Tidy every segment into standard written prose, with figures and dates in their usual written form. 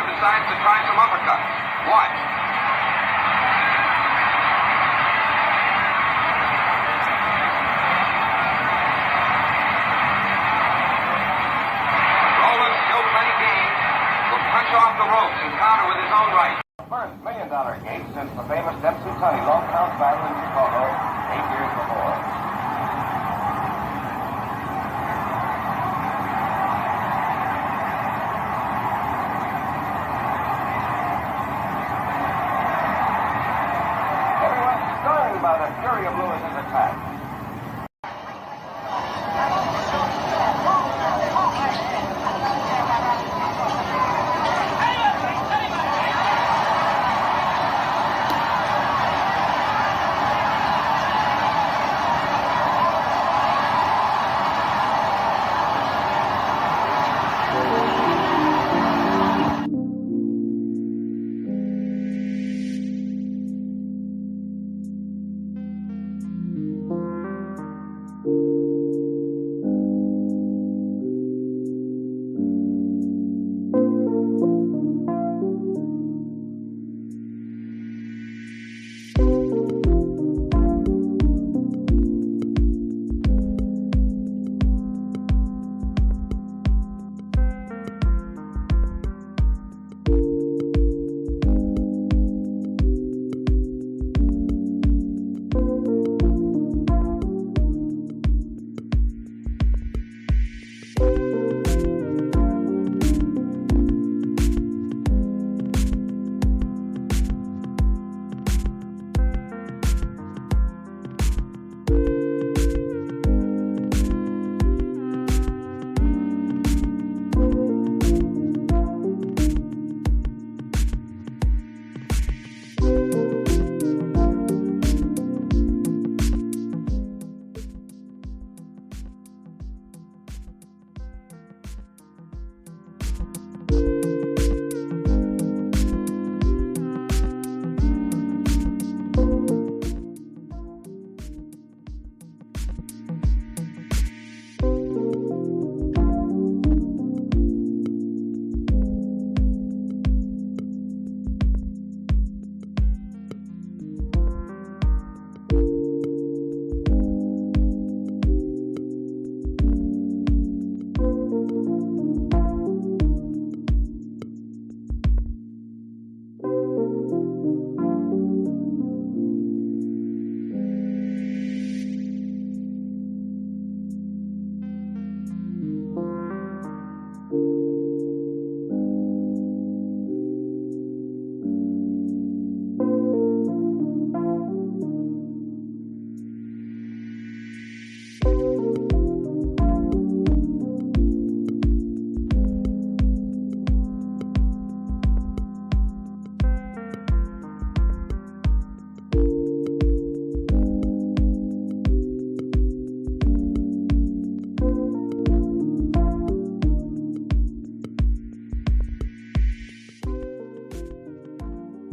Decides to try some uppercuts. Watch. Roland's still plenty game. Will punch off the ropes and counter with his own right. First $1 million game since the famous Dempsey Tunney long count battle in Chicago 8 years before. By the fury of Lewis's attack.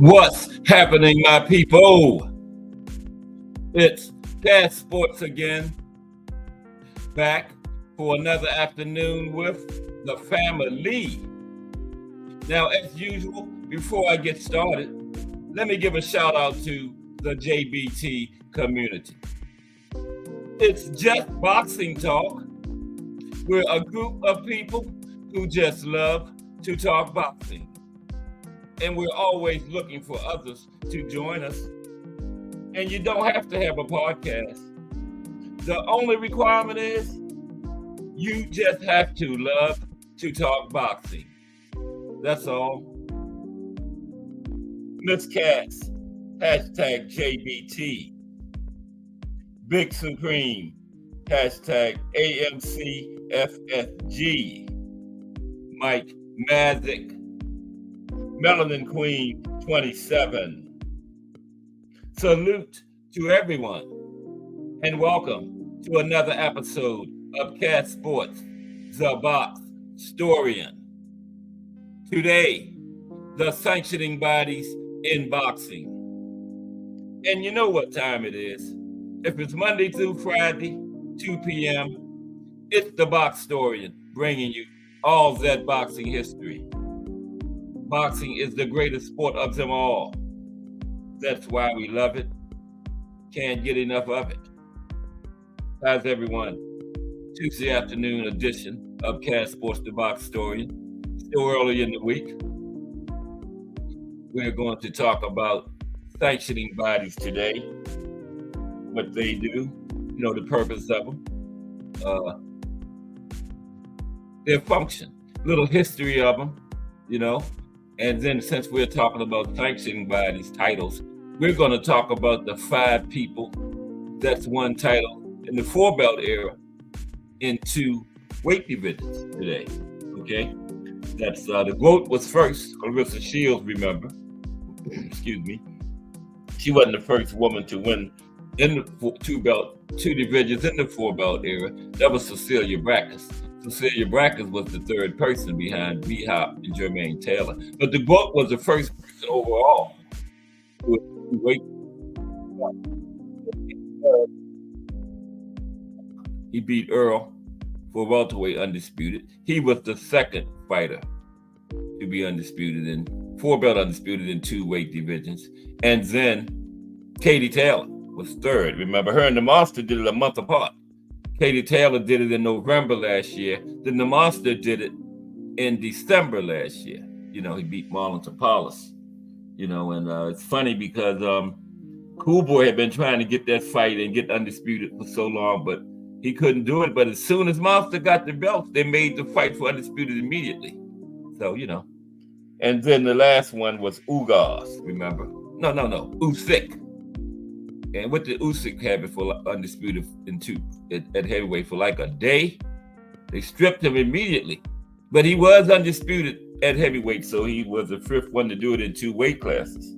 What's happening, my people? It's Gas Sports again, back for another afternoon with the family. Now, as usual, before I get started, let me give a shout out to the JBT community. It's just boxing talk. We're a group of people who just love to talk boxing. And we're always looking for others to join us. And you don't have to have a podcast. The only requirement is you just have to love to talk boxing. That's all. Miss Cass, hashtag JBT. Big Supreme, hashtag AMCFFG, Mike Mazick, Melanin Queen 27. Salute to everyone and welcome to another episode of Cat Sports, the Box Storian. Today, the sanctioning bodies in boxing. And you know what time it is. If it's Monday through Friday, 2 p.m., it's the Box Storian bringing you all that boxing history. Boxing is the greatest sport of them all. That's why we love it. Can't get enough of it. How's everyone? Tuesday afternoon edition of Cat Sports, the Box Storian. Still early in the week. We're going to talk about sanctioning bodies today, what they do, the purpose of them, their function, little history of them, and then since we're talking about sanctioning bodies titles, we're going to talk about the 5 people that's won title in the 4-belt era in 2 weight divisions today, okay? That's the GOAT was first, Clarissa Shields, remember? Excuse me. She wasn't the first woman to win in the 2 divisions in the 4-belt era. That was Cecilia Brækhus. Cecilia Brækhus was the 3rd person behind B-Hop and Jermaine Taylor. But the GOAT was the first person overall to weight. He beat Earl for welterweight undisputed. He was the 2nd fighter to be undisputed in 4-belt undisputed in 2 weight divisions. And then Katie Taylor was 3rd. Remember, her and the Monster did it a month apart. Katie Taylor did it in November last year. Then the Monster did it in December last year. He beat Marlon Tapales. And it's funny because Cool Boy had been trying to get that fight and get undisputed for so long, but he couldn't do it. But as soon as Monster got the belts, they made the fight for undisputed immediately. So, And then the last one was Ugas, remember? No, Usyk. And what did Usyk have it for undisputed at heavyweight for like a day? They stripped him immediately. But he was undisputed at heavyweight, so he was the 5th one to do it in 2 weight classes.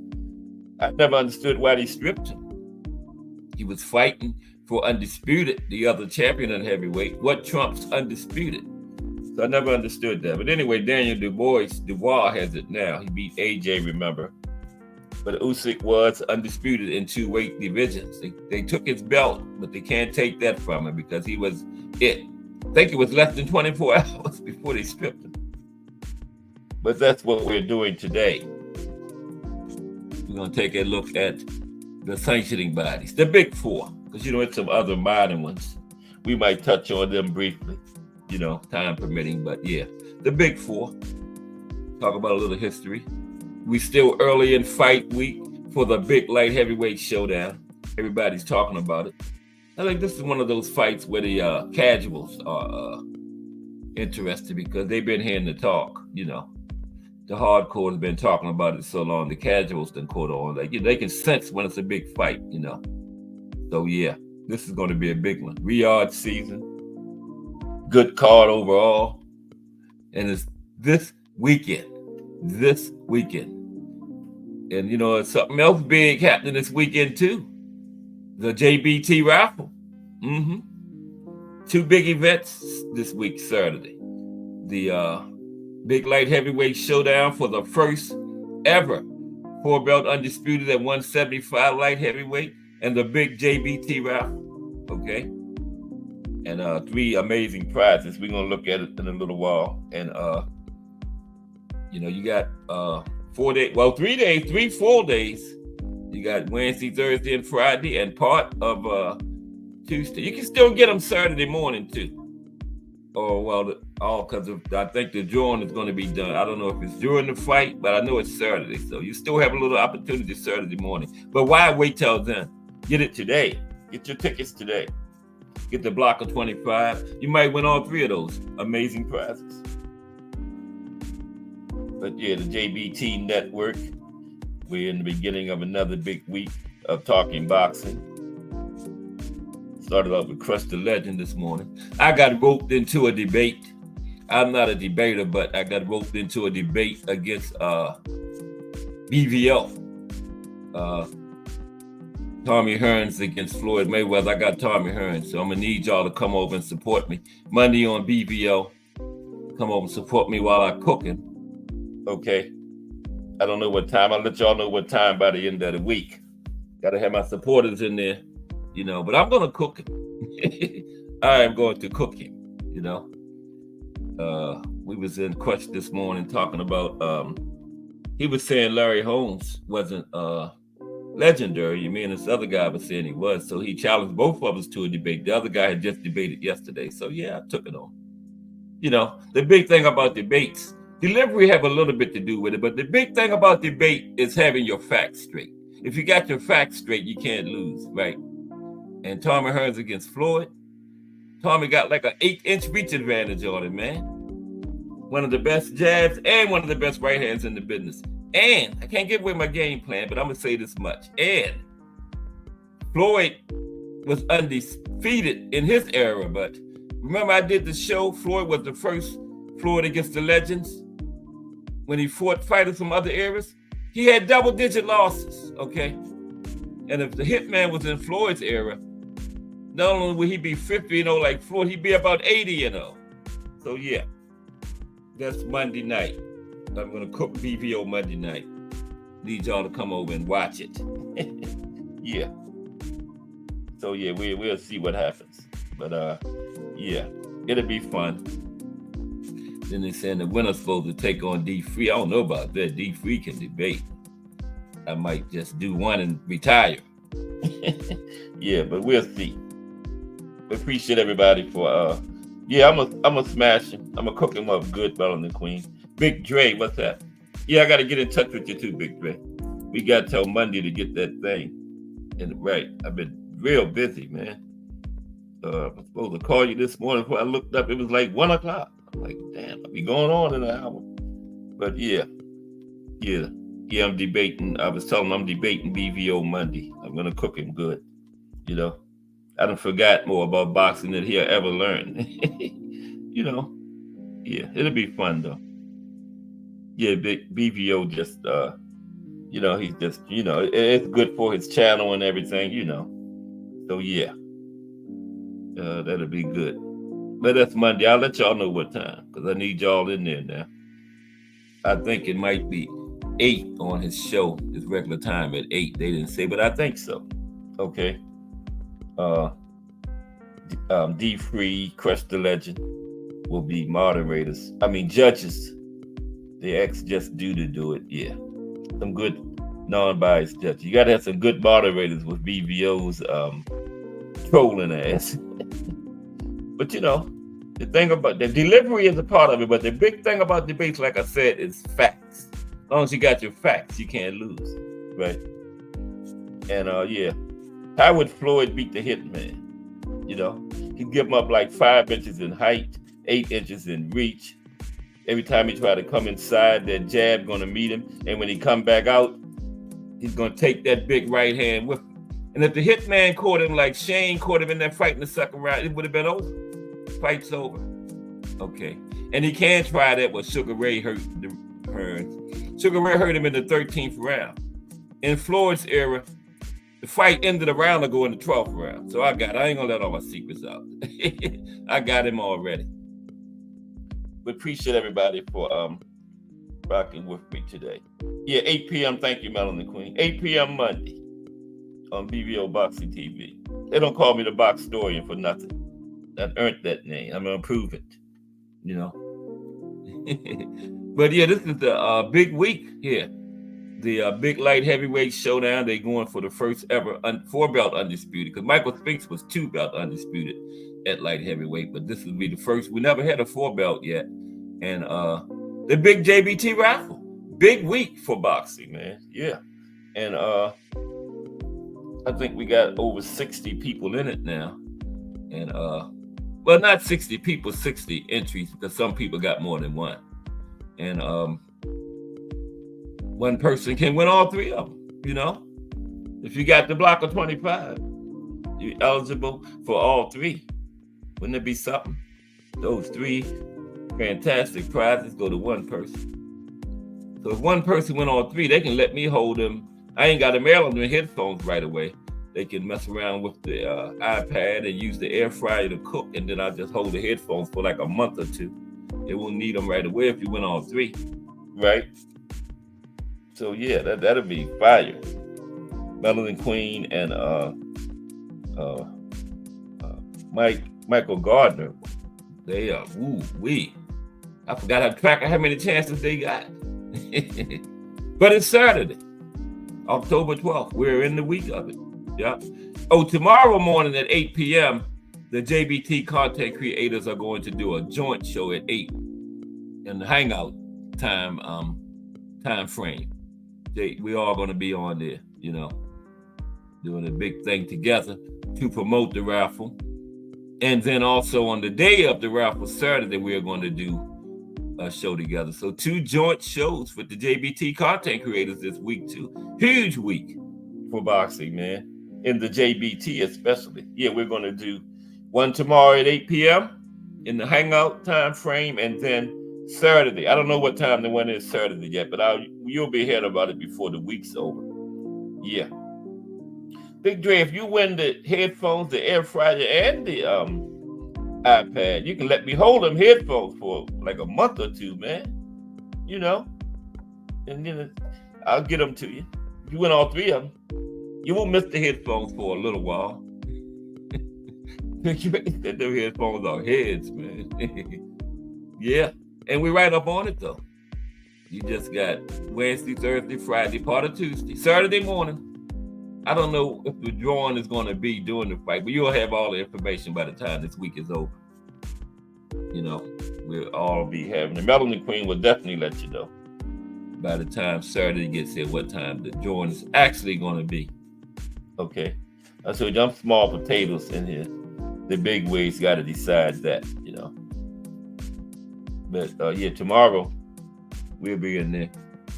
I never understood why they stripped him. He was fighting for undisputed, the other champion in heavyweight. What trumps undisputed? So I never understood that. But anyway, Daniel Dubois has it now. He beat AJ, remember? But Usyk was undisputed in 2 weight divisions. They took his belt, but they can't take that from him because he was it. I think it was less than 24 hours before they stripped him. But that's what we're doing today. We're going to take a look at the sanctioning bodies, the big 4, because it's some other minor ones. We might touch on them briefly, time permitting, but yeah, the big 4. Talk about a little history. We still early in fight week for the big light heavyweight showdown. Everybody's talking about it. I think this is one of those fights where the casuals are interested because they've been hearing the talk, The hardcore has been talking about it so long, the casuals done caught on. They can sense when it's a big fight, So yeah, this is going to be a big one. Riyadh season. Good card overall. And it's this weekend. And it's something else big happening this weekend too. The JBT raffle. 2 big events this week, Saturday. The big light heavyweight showdown for the first ever 4-belt undisputed at 175 light heavyweight, and the big JBT raffle. Okay. And 3 amazing prizes. We're gonna look at it in a little while. And you got 4 days, 3 days, 3 full days. You got Wednesday, Thursday, and Friday, and part of Tuesday. You can still get them Saturday morning too. Because I think the drawing is going to be done. I don't know if it's during the fight, but I know it's Saturday. So you still have a little opportunity Saturday morning. But why wait till then? Get it today. Get your tickets today. Get the block of 25. You might win all 3 of those amazing prizes. But yeah, the JBT Network. We're in the beginning of another big week of talking boxing. Started off with Crush the Legend this morning. I got roped into a debate. I'm not a debater, but I got roped into a debate against BVO. Tommy Hearns against Floyd Mayweather. I got Tommy Hearns, so I'm gonna need y'all to come over and support me. Monday on BVO. Come over and support me while I'm cooking. Okay. I don't know what time. I'll let y'all know what time by the end of the week. Gotta have my supporters in there, you know, but I'm gonna cook him. I am going to cook him, you know. We was in Quest this morning talking about he was saying Larry Holmes wasn't legendary. Me and this other guy was saying he was, so he challenged both of us to a debate. The other guy had just debated yesterday, so yeah, I took it on. You know, the big thing about debates, delivery have a little bit to do with it, but the big thing about debate is having your facts straight. If you got your facts straight, you can't lose, right? And Tommy Hearns against Floyd, Tommy got like an 8-inch reach advantage on him, man. One of the best jabs and one of the best right hands in the business. And I can't give away my game plan, but I'm gonna say this much. And Floyd was undefeated in his era, but remember I did the show, Floyd was the first Floyd against the legends when he fought fighters from other eras. He had double-digit losses, okay? And if the Hitman was in Floyd's era, not only would he be 50, like Floyd, he'd be about 80, So yeah, that's Monday night. I'm gonna cook BVO Monday night. Need y'all to come over and watch it. Yeah. So yeah, we'll see what happens. But yeah, it'll be fun. Then they saying the winner's supposed to take on D3. I don't know about that. D3 can debate. I might just do one and retire. Yeah, but we'll see. Appreciate everybody for yeah, I'm a smash him. I'm a cook him up good, Melon and Queen. Big Dre, what's that? Yeah, I gotta get in touch with you too, Big Dre. We got till Monday to get that thing. And right, I've been real busy, man. I was supposed to call you this morning before I looked up. It was like 1 o'clock. I'm like, damn, I'll be going on in an hour. But yeah, I'm debating. I was telling him I'm debating BVO Monday. I'm gonna cook him good. You know, I done forgot more about boxing than he'll ever learn. You know, yeah, it'll be fun though. Yeah, BVO just, you know, he's just, you know, it's good for his channel and everything, you know. So yeah, that'll be good. But that's Monday. I'll let y'all know what time because I need y'all in there now. I think it might be 8 on his show, his regular time at 8. They didn't say, but I think so. Okay. D3, Crush the Legend will be judges. The ex just do to do it. Yeah. Some good non-biased judges. You got to have some good moderators with BVO's trolling ass. But you know, the thing about the delivery is a part of it, but the big thing about debates, like I said, is facts. As long as you got your facts, you can't lose, right? And yeah, how would Floyd beat the Hitman? You know, he'd give him up like 5 inches in height, 8 inches in reach. Every time he try to come inside, that jab gonna meet him, and when he come back out, he's gonna take that big right hand with him. And if the Hitman caught him like Shane caught him in that fight in the second round, it would have been over. Fight's over. Okay. And he can try that with Sugar Ray hurt Hearns. Sugar Ray hurt him in the 13th round. In Floyd's era, the fight ended the round to go in the 12th round. So I ain't gonna let all my secrets out. I got him already. But appreciate everybody for rocking with me today. Yeah, 8 p.m. Thank you, Melanie Queen. 8 p.m. Monday on BVO Boxing TV. They don't call me the Box Historian for nothing. I earned that name. I'm gonna prove it. You know. But yeah, this is the big week here. The big light heavyweight showdown. They're going for the first ever 4-belt undisputed. Because Michael Spinks was 2-belt undisputed at light heavyweight, but this will be the first. We never had a 4-belt yet. And the big JBT raffle. Big week for boxing, man. Yeah. And I think we got over 60 people in it now. And well, not 60 people, 60 entries, because some people got more than one. And one person can win all 3 of them, you know? If you got the block of 25, You're eligible for all three. Wouldn't it be something? Those three fantastic prizes go to one person. So if one person win all three, they can let me hold them. I ain't got to mail them the headphones right away. They can mess around with the iPad and use the air fryer to cook, and then I just hold the headphones for like a month or two. They won't need them right away if you win all three, right? So yeah, that'll be fire. Melanie Queen and Michael Gardner, they are woo-wee. I forgot how to track how many chances they got. But it's Saturday, October 12th. We're in the week of it. Yeah. Oh, tomorrow morning at 8 p.m., the JBT content creators are going to do a joint show at 8 in the hangout time frame. We all going to be on there, doing a big thing together to promote the raffle. And then also on the day of the raffle, Saturday, we are going to do a show together. So 2 joint shows with the JBT content creators this week too. Huge week for boxing, man. In the JBT especially. Yeah, we're going to do one tomorrow at 8 p.m. in the hangout time frame, and then Saturday. I don't know what time the one is Saturday yet, but you'll be hearing about it before the week's over. Yeah. Big Dre, if you win the headphones, the air fryer, and the iPad, you can let me hold them headphones for like a month or two, man. And then I'll get them to you. If you win all 3 of them, you won't miss the headphones for a little while. The headphones are heads, man. Yeah. And we're right up on it, though. You just got Wednesday, Thursday, Friday, part of Tuesday. Saturday morning, I don't know if the drawing is going to be during the fight, but you'll have all the information by the time this week is over. We'll all be having it. Melanie Queen will definitely let you know by the time Saturday gets here what time the drawing is actually going to be. Okay. So I'm small potatoes in here. The big wigs got to decide that, But yeah, tomorrow we'll be in there.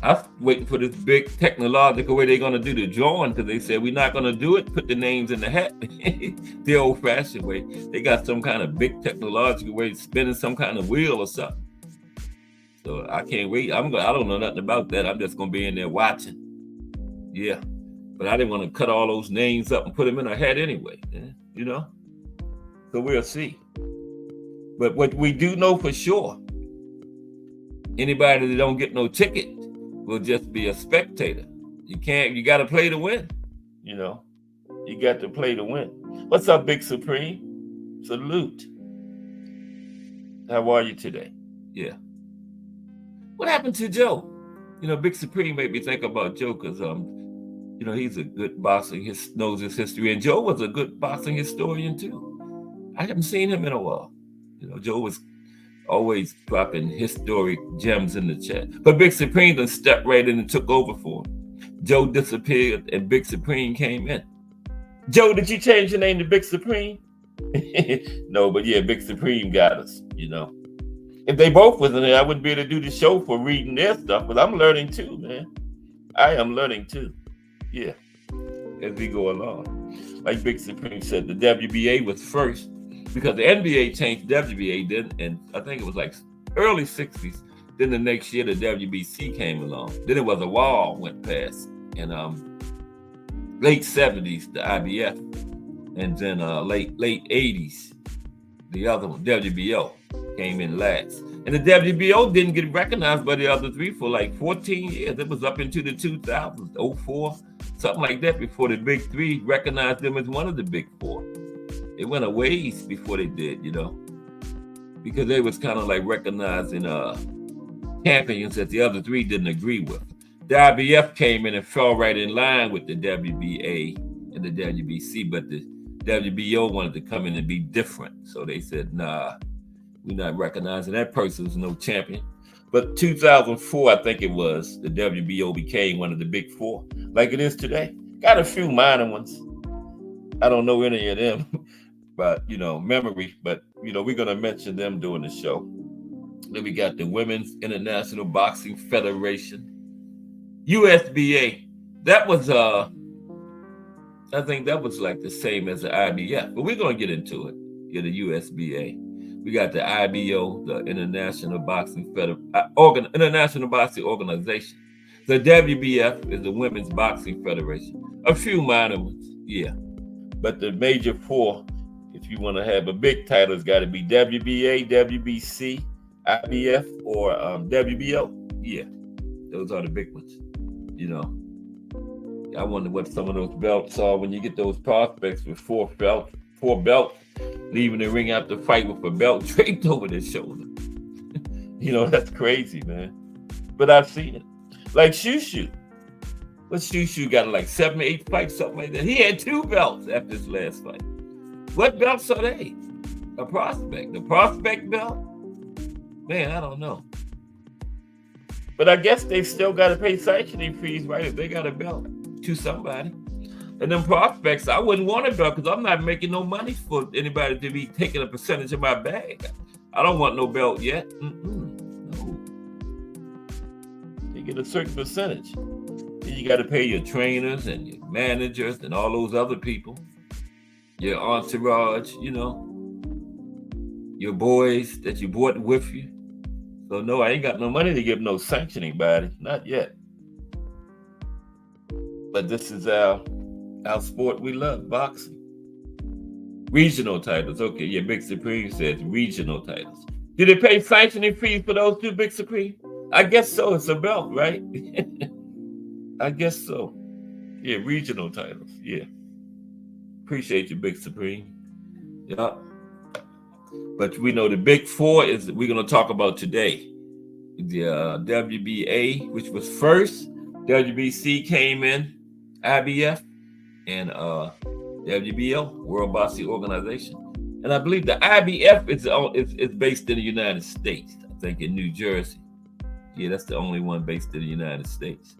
I'm waiting for this big technological way they're going to do the drawing, because they said we're not going to do it, put the names in the hat the old-fashioned way. They got some kind of big technological way, spinning some kind of wheel or something. So I can't wait. I don't know nothing about that. I'm just going to be in there watching. Yeah. But I didn't want to cut all those names up and put them in a hat anyway, So we'll see. But what we do know for sure, anybody that don't get no ticket will just be a spectator. You got to play to win. You got to play to win. What's up, Big Supreme? Salute. How are you today? Yeah. What happened to Joe? Big Supreme made me think about Joe because, he's a good boxer. He knows his history. And Joe was a good boxing historian, too. I haven't seen him in a while. Joe was always dropping historic gems in the chat. But Big Supreme done stepped right in and took over for him. Joe disappeared and Big Supreme came in. Joe, did you change your name to Big Supreme? No, but yeah, Big Supreme got us, If they both was in there, I wouldn't be able to do the show for reading their stuff, but I'm learning too, man. I am learning too. Yeah, as we go along. Like Big Supreme said, the WBA was first because the NBA changed WBA then, and I think it was like early 60s. Then the next year, the WBC came along. Then it was a wall went past. And late 70s, the IBF. And then late 80s, the other one, WBO, came in last. And the WBO didn't get recognized by the other three for like 14 years. It was up into the 2000s, 04, something like that, before the big three recognized them as one of the big four. It went a ways before they did, because they was kind of like recognizing champions that the other three didn't agree with. The IBF came in and fell right in line with the WBA and the WBC, but the WBO wanted to come in and be different. So they said, nah, we're not recognizing that person as no champion. But 2004, I think it was, the WBO became one of the big four, like it is today. Got a few minor ones. I don't know any of them, but, memory. But, we're going to mention them during the show. Then we got the Women's International Boxing Federation, USBA. That was I think that was like the same as the IBF, but we're gonna get into it. Yeah, the USBA. We got the IBO, the International Boxing International Boxing Organization. The WBF is the Women's Boxing Federation. A few minor ones, yeah, but the major four, if you want to have a big title, it's got to be WBA, WBC, IBF, or WBO. Yeah, those are the big ones. You know, I wonder what some of those belts are when you get those prospects with four belts, leaving the ring out the fight with a belt draped over their shoulder. You know, that's crazy, man. But I've seen it. Like Shushu. What Shushu got like 7 or 8 fights, something like that. He had 2 belts after his last fight. What belts are they? A prospect. The prospect belt? Man, I don't know. But I guess they still got to pay sanctioning fees, right? If they got a belt to somebody. And them prospects, I wouldn't want a belt because I'm not making no money for anybody to be taking a percentage of my bag. I don't want no belt yet. No. They get a certain percentage. Then you got to pay your trainers and your managers and all those other people. Your entourage, you know. Your boys that you brought with you. So no, I ain't got no money to give no sanctioning body. Not yet. But this is our sport we love, boxing. Regional titles. Okay, yeah, Big Supreme says regional titles. Did they pay sanctioning fees for those 2, Big Supreme? I guess so. It's a belt, right? I guess so. Yeah, regional titles. Yeah. Appreciate you, Big Supreme. Yeah. But we know the big 4 is we're going to talk about today. The WBA, which was first. WBC came in, IBF, and WBO, World Boxing Organization. And I believe the IBF is based in the United States, I think in New Jersey. Yeah, that's the only one based in the United States.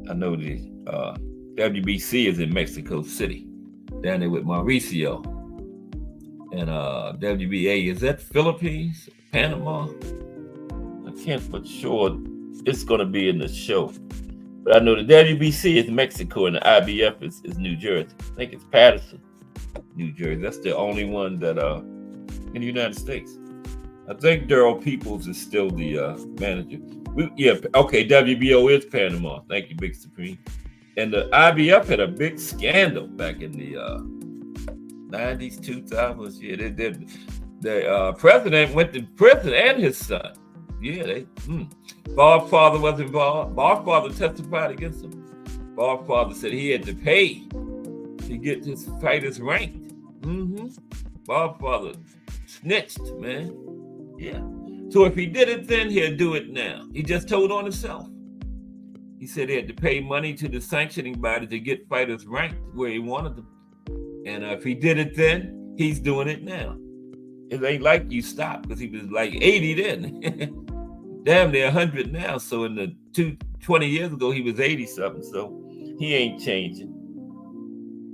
I know the WBC is in Mexico City, down there with Mauricio. And WBA, is that Philippines, Panama? I can't for sure. It's going to be in the show. But I know the WBC is Mexico and the IBF is New Jersey. I think it's Patterson, New Jersey. That's the only one that in the United States. I think Daryl Peoples is still the manager. WBO is Panama. Thank you, Big Supreme. And the IBF had a big scandal back in the 90s, 2000s. Yeah, the president went to prison and his son. Yeah, Bob's father was involved. Bob's father testified against him. Bob's father said he had to pay to get his fighters ranked. Bob's father snitched, man. Yeah. So if he did it then, he'll do it now. He just told on himself. He said he had to pay money to the sanctioning body to get fighters ranked where he wanted them. And if he did it then, he's doing it now. It ain't like you stopped because he was like 80 then. Damn, they're 100 now. So in the 20 years ago, he was 80 something. So he ain't changing.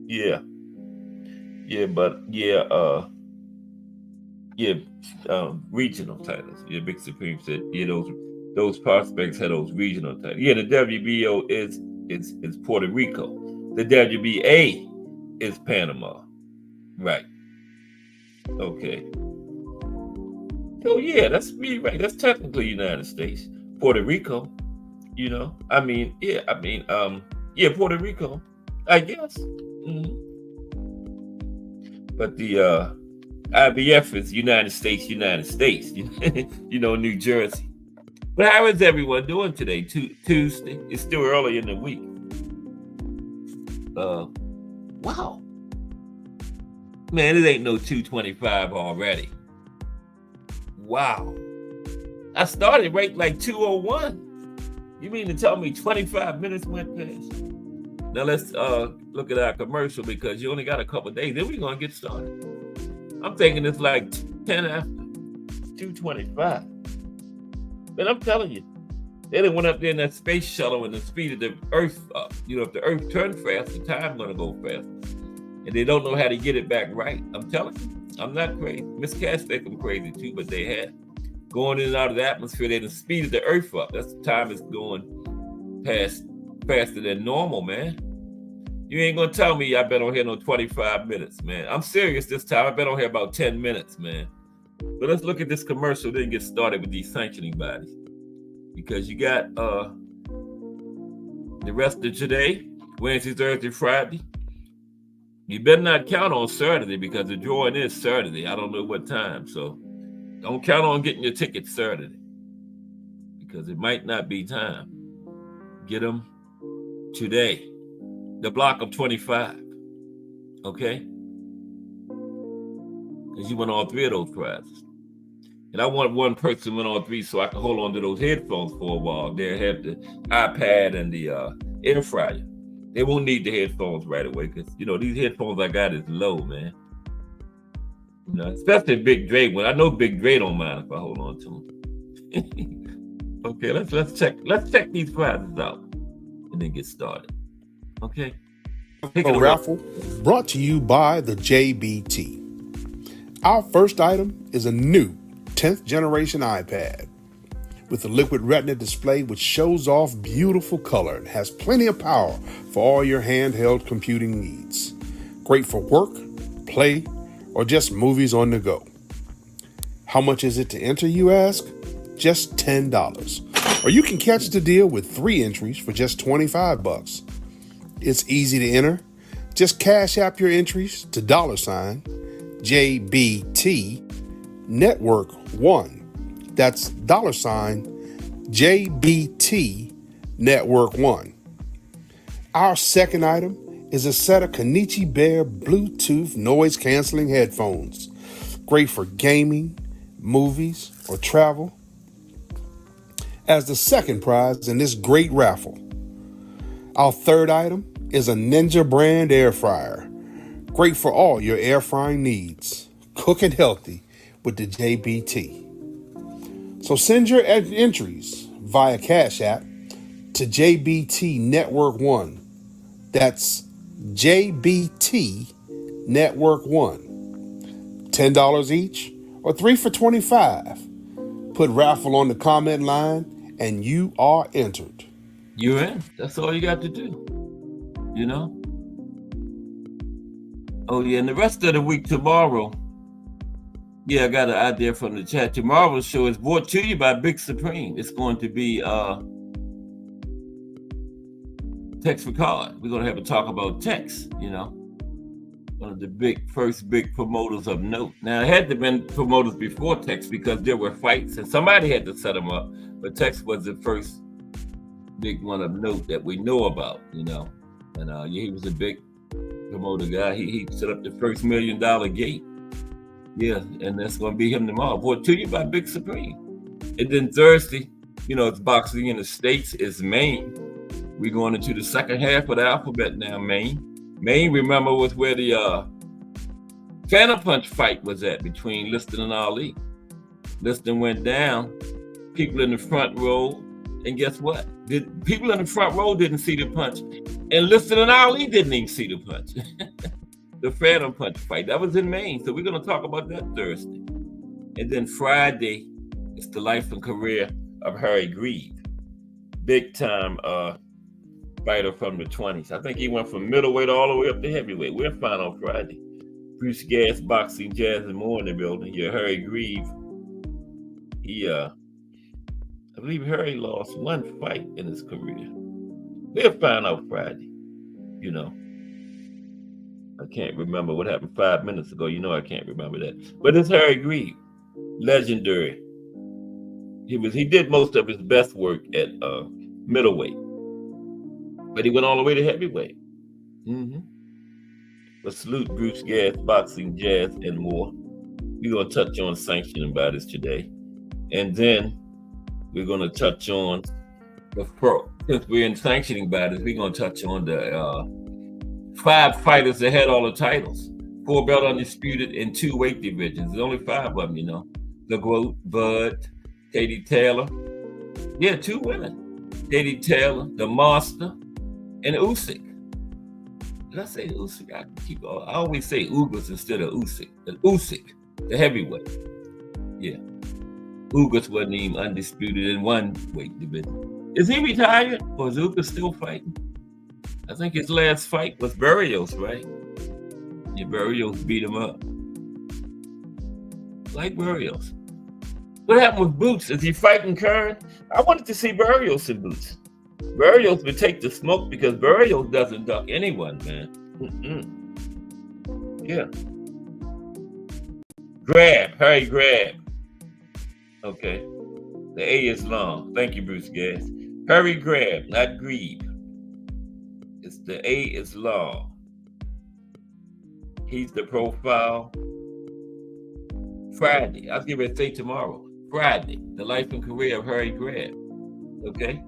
Yeah. Yeah, but regional titles. Yeah, Big Supreme said, yeah, those prospects had those regional titles. Yeah, the WBO is Puerto Rico. The WBA is Panama. Right. Okay. So yeah, that's me, right? That's technically United States. Puerto Rico, you know. Puerto Rico, I guess. But the IBF is United States. You know, New Jersey. But how is everyone doing today? Tuesday. It's still early in the week. Wow. Man, it ain't no 2:25 already. Wow. I started right like 2:01. You mean to tell me 25 minutes went past? Now let's look at our commercial because you only got a couple of days. Then we're going to get started. I'm thinking it's like 10 after 2:25. But I'm telling you, they done went up there in that space shuttle and the speed of the Earth up. You know, if the Earth turned fast, the time's going to go faster. And they don't know how to get it back right. I'm telling you. I'm not crazy. Miss Cass think I'm crazy too, but they had going in and out of the atmosphere. They the speed of the Earth up. That's the time is going past faster than normal, man. You ain't gonna tell me I've been on here no 25 minutes, man. I'm serious this time. I've been on here about 10 minutes, man. But let's look at this commercial, then get started with these sanctioning bodies. Because you got the rest of today, Wednesday, Thursday, Friday. You better not count on Saturday because the drawing is Saturday. I don't know what time, so don't count on getting your tickets Saturday because it might not be time. Get them today. The block of 25, okay? Because you won all 3 of those prizes. And I want one person to win all 3 so I can hold on to those headphones for a while. They'll have the iPad and the air fryer. They won't need the headphones right away because, these headphones I got is low, man. Especially Big Dre. When I know Big Dre don't mind if I hold on to them. Okay, let's check these prizes out and then get started. Okay. A raffle brought to you by the JBT. Our first item is a new 10th generation iPad with a liquid retina display which shows off beautiful color and has plenty of power for all your handheld computing needs. Great for work, play, or just movies on the go. How much is it to enter, you ask? Just $10. Or you can catch the deal with 3 entries for just $25. It's easy to enter. Just cash app your entries to $JBT Network 1. That's $JBT Network 1. Our second item is a set of Kenichi Bear Bluetooth noise canceling headphones. Great for gaming, movies, or travel. As the second prize in this great raffle. Our third item is a Ninja brand air fryer. Great for all your air frying needs. Cooking healthy with the JBT. So send your entries via Cash App to JBT Network 1. That's JBT Network 1. $10 each or 3 for $25. Put raffle on the comment line and you are entered. You're in. That's all you got to do. Oh, yeah. And the rest of the week tomorrow, I got an idea from the chat. Tomorrow's show is brought to you by Big Supreme. It's going to be text for card. We're going to have a talk about text, one of the first big promoters of note. Now, it had to have been promoters before text because there were fights and somebody had to set them up. But text was the first big one of note that we know about, And he was a big promoter guy. He set up the first $1 million gate. Yeah, and that's going to be him tomorrow. Brought to you by Big Supreme. And then Thursday, it's boxing in the States. It's Maine. We're going into the second half of the alphabet now, Maine. Maine, remember, was where the Phantom Punch fight was at between Liston and Ali. Liston went down. People in the front row. And guess what? The people in the front row didn't see the punch. And Liston and Ali didn't even see the punch. The Phantom Punch fight. That was in Maine. So we're going to talk about that Thursday. And then Friday, it's the life and career of Harry Grieve. Big time fighter from the 20s. I think he went from middleweight all the way up to heavyweight. We're fine on Friday. Bruce Gas, Boxing, Jazz, and more in the building. Yeah, Harry Grieve. I believe Harry lost 1 fight in his career. We'll find out Friday. I can't remember what happened 5 minutes ago. I can't remember that. But it's Harry Grieve, legendary. He did most of his best work at middleweight, but he went all the way to heavyweight. But salute Bruce Gas, Boxing, Jazz, and more. We're going to touch on sanctioning bodies today, and then we're going to touch on since we're in sanctioning bodies, we're going to touch on the 5 fighters that had all the titles. 4 belt undisputed in 2 weight divisions. There's only 5 of them, The Goat, Bud, Katie Taylor. Yeah, 2 women. Katie Taylor, the Monster, and Usyk. Did I say Usyk? I always say Ugas instead of Usyk. Usyk, the heavyweight. Yeah. Ugas wasn't even undisputed in 1 weight division. Is he retired or is Ugas still fighting? I think his last fight was Barrios, right? Yeah, Barrios beat him up. Like Barrios. What happened with Boots? Is he fighting Kern? I wanted to see Barrios in Boots. Barrios would take the smoke because Barrios doesn't duck anyone, man. Yeah. Grab. Harry Grab. Okay. The A is long. Thank you, Bruce Gas. Harry Grab, not Grieve. It's the A is long. He's the profile. Friday. I was going to say tomorrow. Friday. The life and career of Harry Grab. Okay.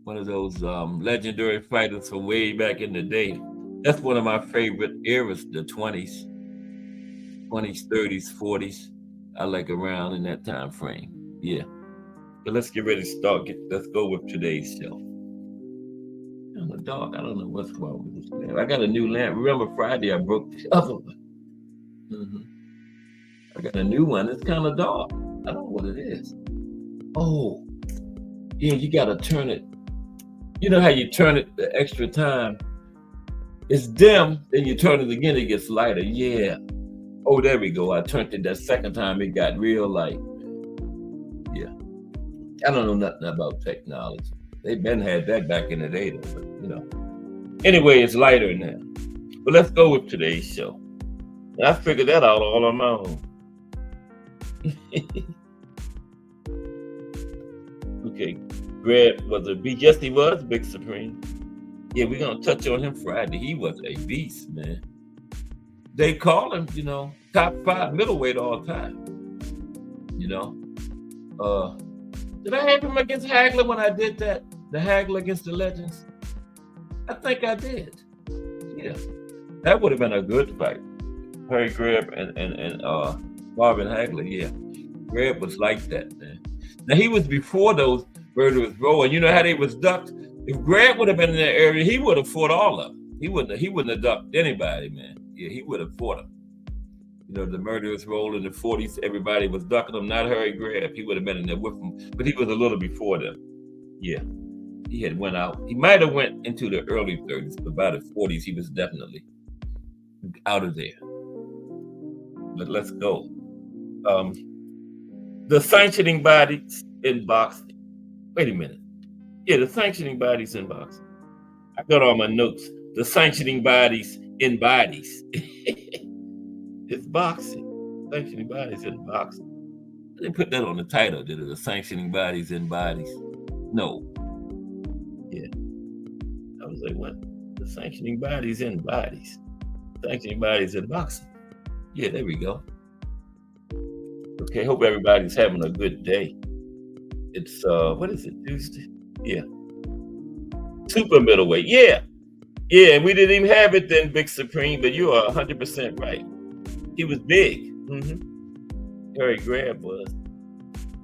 One of those legendary fighters from way back in the day. That's one of my favorite eras, the 20s, 30s, 40s. I like around in that time frame. Yeah. But let's get ready to start. Let's go with today's show. I'm the dog. I don't know what's wrong with this lamp. I got a new lamp. Remember Friday I broke the other one. I got a new one. It's kind of dark. I don't know what it is. Oh, yeah, you got to turn it. You know how you turn it the extra time? It's dim, then you turn it again, it gets lighter. Yeah. Oh, there we go. I turned it that second time, it got real light. Yeah. I don't know nothing about technology. They've been had that back in the day, though, but you know. Anyway, it's lighter now. But let's go with today's show. And I figured that out all on my own. Okay. Grab was a beast. Yes, he was Big Supreme. Yeah, we're going to touch on him Friday. He was a beast, man. They call him, you know, top 5 middleweight all time. You know. Did I have him against Hagler when I did that? The Hagler against the Legends? I think I did. Yeah. That would have been a good fight. Harry Grab and Marvin Hagler, yeah. Grab was like that, man. Now, he was before those murderers roll, and you know how they was ducked? If Grab would have been in that area, he would have fought all of them. He wouldn't have ducked anybody, man. Yeah, he would have fought them. You know, the murderers roll in the 40s, everybody was ducking them, not Harry Grab. He would have been in there with them, but he was a little before them. Yeah, he had went out. He might have went into the early 30s, but by the 40s, he was definitely out of there. But let's go. The sanctioning bodies in boxing. Wait a minute. Yeah, the sanctioning bodies in boxing. I got all my notes. The sanctioning bodies in bodies. It's boxing. Sanctioning bodies in boxing. I didn't put that on the title, did it? The sanctioning bodies in bodies. No. Yeah. I was like, what? The sanctioning bodies in bodies. Sanctioning bodies in boxing. Yeah, there we go. Okay, hope everybody's having a good day. It's, what is it, Tuesday? Yeah. Super middleweight. Yeah. Yeah, and we didn't even have it then, Big Supreme, but you are 100% right. He was big. Harry Grab was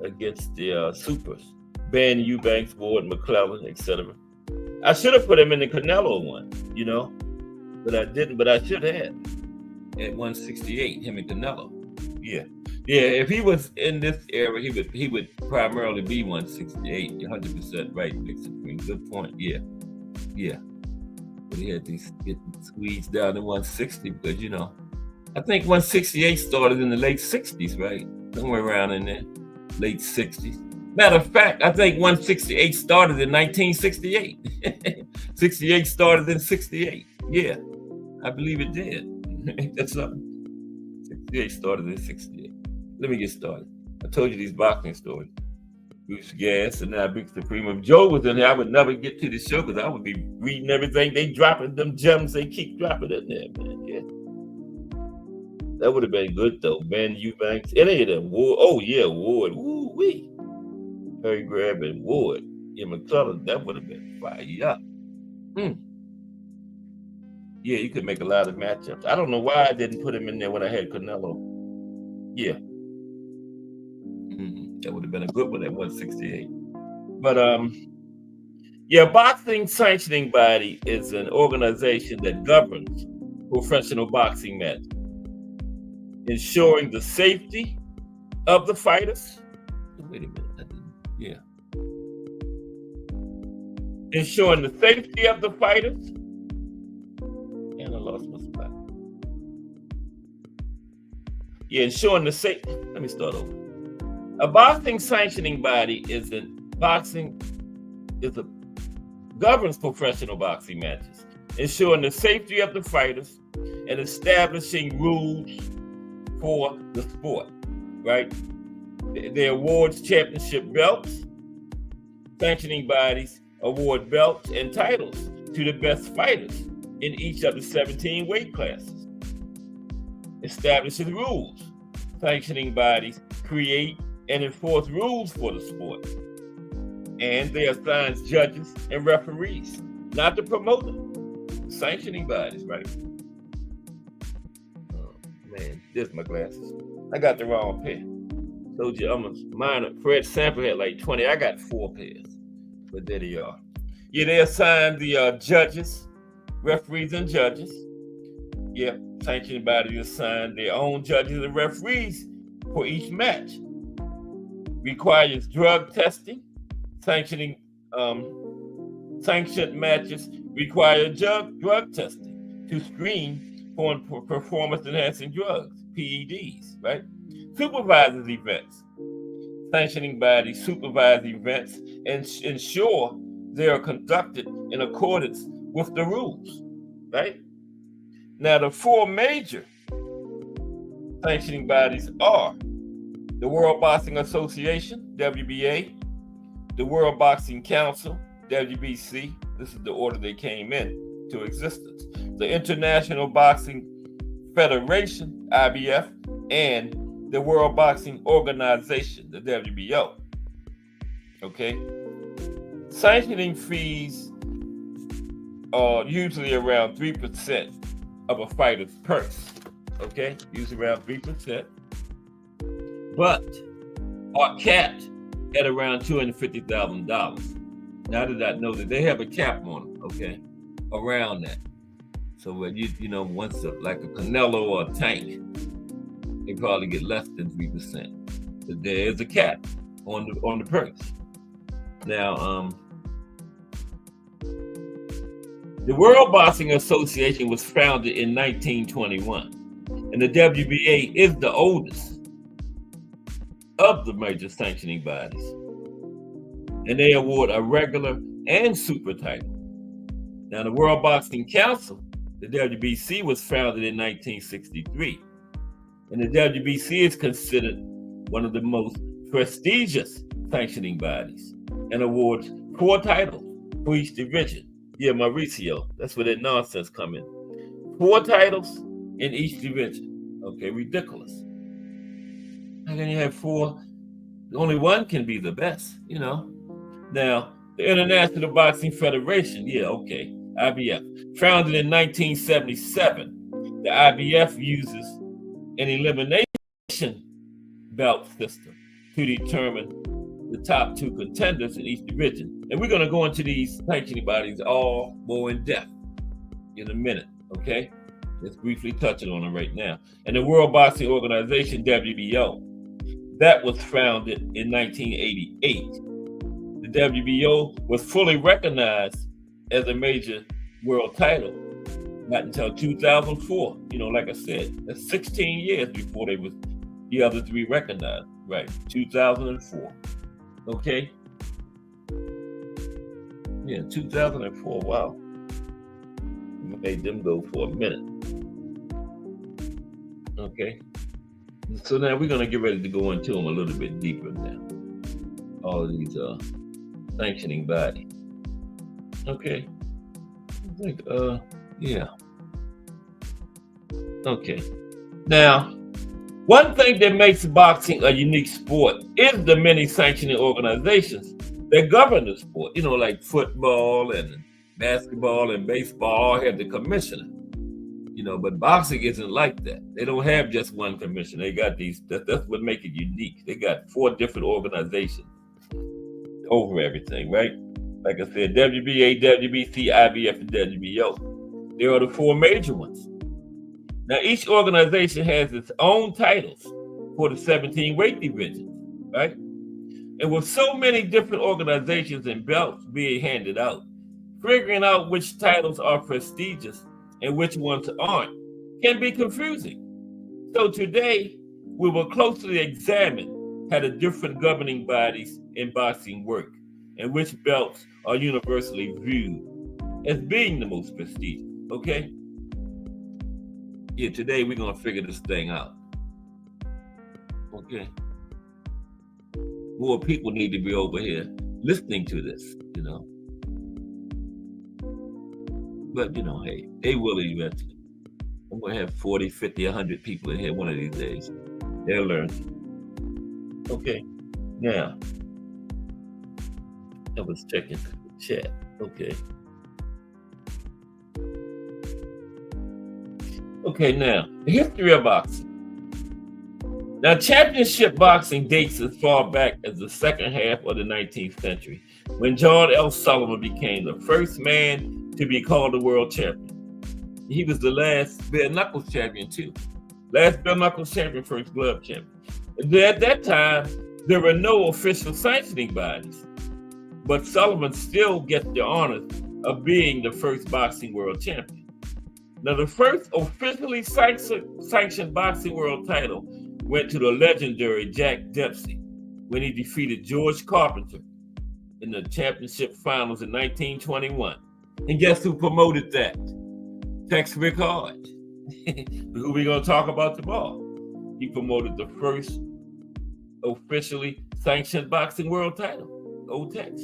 against the supers. Ben Eubanks, Ward, McClellan, etc. I should have put him in the Canelo one, you know, but I didn't, but I should have. At 168, him and Canelo. Yeah. Yeah, if he was in this era, he would primarily be 168. 100% right, Big Supreme. Good point. Yeah. Yeah. But he had these getting squeezed down to 160 because, you know, I think 168 started in the late 60s, right? Somewhere around in there. Late 60s. Matter of fact, I think 168 started in 1968. 68 started in 68. Yeah. I believe it did. Ain't that something? 68 started in 68. Let me get started. I told you these boxing stories. Bruce Gas and now Big Supreme. If Joe was in here, I would never get to the show because I would be reading everything. They dropping them gems. They keep dropping in there, man. Yeah. That would have been good, though. Ben Eubanks. Any of them. Ward. Oh, yeah, Ward. Woo-wee. Harry Grab and Ward. Yeah, McClellan. That would have been fire. Yeah. Yeah, you could make a lot of matchups. I don't know why I didn't put him in there when I had Canelo. Yeah. That would have been a good one at 168. But, yeah, Boxing Sanctioning Body is an organization that governs professional boxing matches, ensuring the safety of the fighters. Wait a minute. Yeah. ensuring the safety of the fighters. And I lost my spot. Yeah, ensuring the safety. Let me start over. A boxing sanctioning body governs professional boxing matches, ensuring the safety of the fighters and establishing rules for the sport, right? They awards championship belts. Sanctioning bodies award belts and titles to the best fighters in each of the 17 weight classes. Establishes rules. Sanctioning bodies create and enforce rules for the sport. And they assign judges and referees, not the promoter. Sanctioning bodies, right? Oh man, there's my glasses. I got the wrong pair. Told you I'm a minor. Fred Sample had like 20. I got 4 pairs. But there they are. Yeah, they assign the judges, referees and judges. Yeah, sanctioning bodies assign their own judges and referees for each match. Requires drug testing. Sanctioned matches require drug testing to screen for performance-enhancing drugs, PEDs, right? Supervises events. Sanctioning bodies supervise events and ensure they are conducted in accordance with the rules, right? Now, the 4 major sanctioning bodies are the World Boxing Association, WBA, the World Boxing Council, WBC. This is the order they came into existence. The International Boxing Federation, IBF, and the World Boxing Organization, the WBO. Okay? Sanctioning fees are usually around 3% of a fighter's purse. Okay? Usually around 3%. But are capped at around $250,000. Now that I know that they have a cap on them, okay, around that. So when once like a Canelo or a Tank, they probably get less than 3%. But there is a cap on the purse. Now, the World Boxing Association was founded in 1921, and the WBA is the oldest of the major sanctioning bodies, and they award a regular and super title. Now, the World Boxing Council, the WBC, was founded in 1963, and the WBC is considered one of the most prestigious sanctioning bodies and awards 4 titles for each division. Yeah, Mauricio, that's where that nonsense come in. 4 titles in each division. Okay, ridiculous. How can you have 4? Only one can be the best, Now, the International Boxing Federation, yeah, okay, IBF. Founded in 1977, the IBF uses an elimination belt system to determine the top 2 contenders in each division. And we're going to go into these sanctioning bodies all more in depth in a minute, okay? Just briefly touching on them right now. And the World Boxing Organization, WBO, that was founded in 1988. The WBO was fully recognized as a major world title not until 2004. Like I said, that's 16 years before the other 3 recognized. Right, 2004. Okay? Yeah, 2004. Wow. Made them go for a minute. Okay? So now we're going to get ready to go into them a little bit deeper now. All of these sanctioning bodies. Okay. I think, yeah. Okay. Now, one thing that makes boxing a unique sport is the many sanctioning organizations that govern the sport. Like football and basketball and baseball have the commissioner. But boxing isn't like that. They don't have just one commissioner. They got these. That's what makes it unique. They got 4 different organizations over everything, right? Like I said, WBA, WBC, IBF, and WBO. There are the 4 major ones. Now, each organization has its own titles for the 17 weight divisions, right? And with so many different organizations and belts being handed out, Figuring out which titles are prestigious and which ones aren't can be confusing. So today, we will closely examine how the different governing bodies in boxing work and which belts are universally viewed as being the most prestigious, okay? Yeah, today we're gonna figure this thing out, okay? More people need to be over here listening to this, you know. But, you know, hey, they will eventually. I'm going to have 40, 50, 100 people in here one of these days. They'll learn. Okay. Now, I was checking the chat. Okay. Okay, now, the history of boxing. Now, championship boxing dates as far back as the second half of the 19th century, when John L. Sullivan became the first man to be called a world champion. He was the last bare knuckles champion, too. Last bare knuckles champion, first glove champion. And at that time, there were no official sanctioning bodies, but Sullivan still gets the honor of being the first boxing world champion. Now, the first officially sanctioned boxing world title went to the legendary Jack Dempsey when he defeated George Carpenter in the championship finals in 1921. And guess who promoted that? Tex Rickard, who we're going to talk about tomorrow. He promoted the first officially sanctioned boxing world title, old Tex.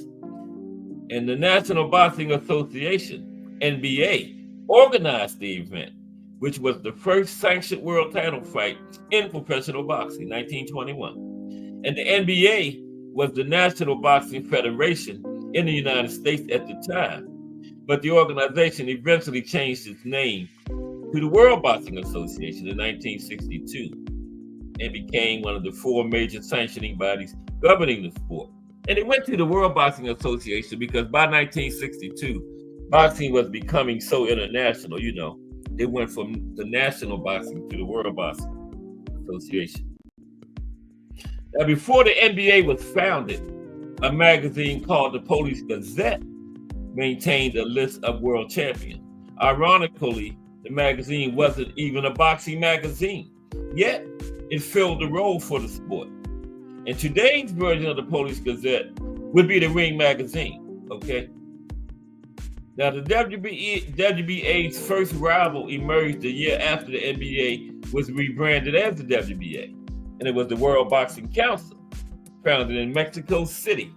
And the National Boxing Association, NBA, organized the event, which was the first sanctioned world title fight in professional boxing, 1921. And the NBA was the National Boxing Federation in the United States at the time. But the organization eventually changed its name to the World Boxing Association in 1962 and became one of the four major sanctioning bodies governing the sport. And it went to the World Boxing Association because by 1962, boxing was becoming so international, you know. It went from the national boxing to the World Boxing Association. Now, before the NBA was founded, a magazine called the Police Gazette maintained a list of world champions. Ironically, the magazine wasn't even a boxing magazine, yet it filled the role for the sport. And today's version of the Police Gazette would be the Ring magazine, okay? Now, the WBA's first rival emerged a year after the NBA was rebranded as the WBA, and it was the World Boxing Council, founded in Mexico City,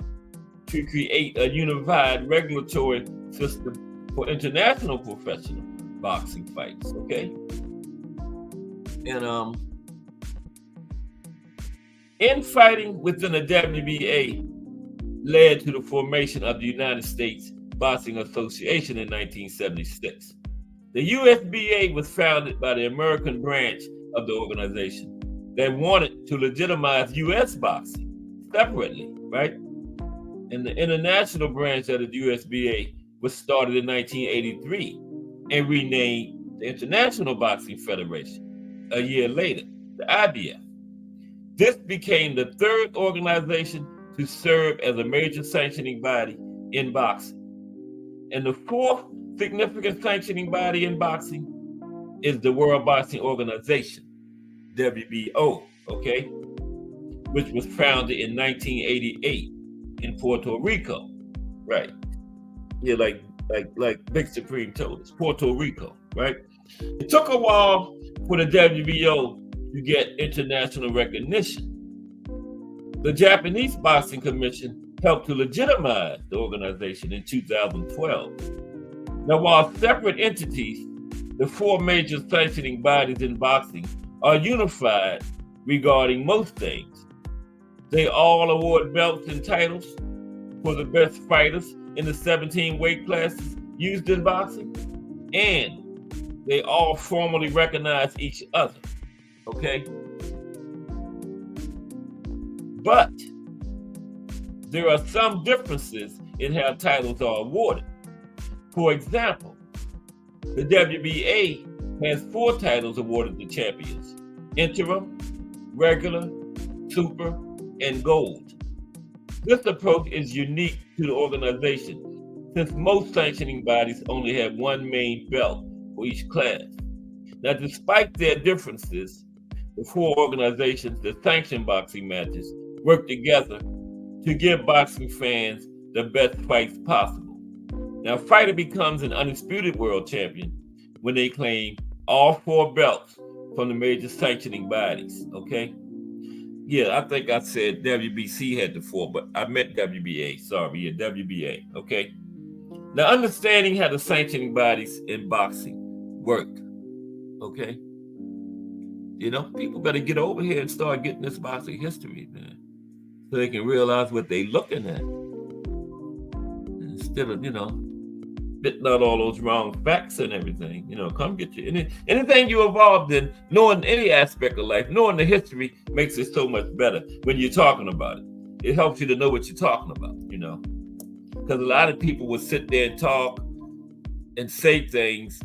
to create a unified regulatory system for international professional boxing fights, okay? And infighting within the WBA led to the formation of the United States Boxing Association in 1976. The USBA was founded by the American branch of the organization that wanted to legitimize U.S. boxing separately, right? And the international branch of the USBA was started in 1983 and renamed the International Boxing Federation a year later, the IBF. This became the third organization to serve as a major sanctioning body in boxing. And the fourth significant sanctioning body in boxing is the World Boxing Organization, WBO, okay, which was founded in 1988 in Puerto Rico, right? Yeah, like Big Supreme told us, Puerto Rico, right? It took a while for the WBO to get international recognition. The Japanese Boxing Commission helped to legitimize the organization in 2012. Now, while separate entities, the four major sanctioning bodies in boxing are unified regarding most things. They all award belts and titles for the best fighters in the 17 weight classes used in boxing, and they all formally recognize each other, okay? But there are some differences in how titles are awarded. For example, the WBA has 4 titles awarded to champions: interim, regular, super, and gold. This approach is unique to the organization since most sanctioning bodies only have one main belt for each class. Now, despite their differences, the four organizations that sanction boxing matches work together to give boxing fans the best fights possible. Now, a fighter becomes an undisputed world champion when they claim all four belts from the major sanctioning bodies, okay? Yeah, I think I said WBC had the four, but I meant WBA. Sorry, yeah, WBA, okay? Now, understanding how the sanctioning bodies in boxing work, okay? You know, people better get over here and start getting this boxing history, man, so they can realize what they're looking at. Instead of, spitting out all those wrong facts and everything, come get you. Anything you involved in, knowing any aspect of life, knowing the history makes it so much better when you're talking about it. It helps you to know what you're talking about, because a lot of people will sit there and talk and say things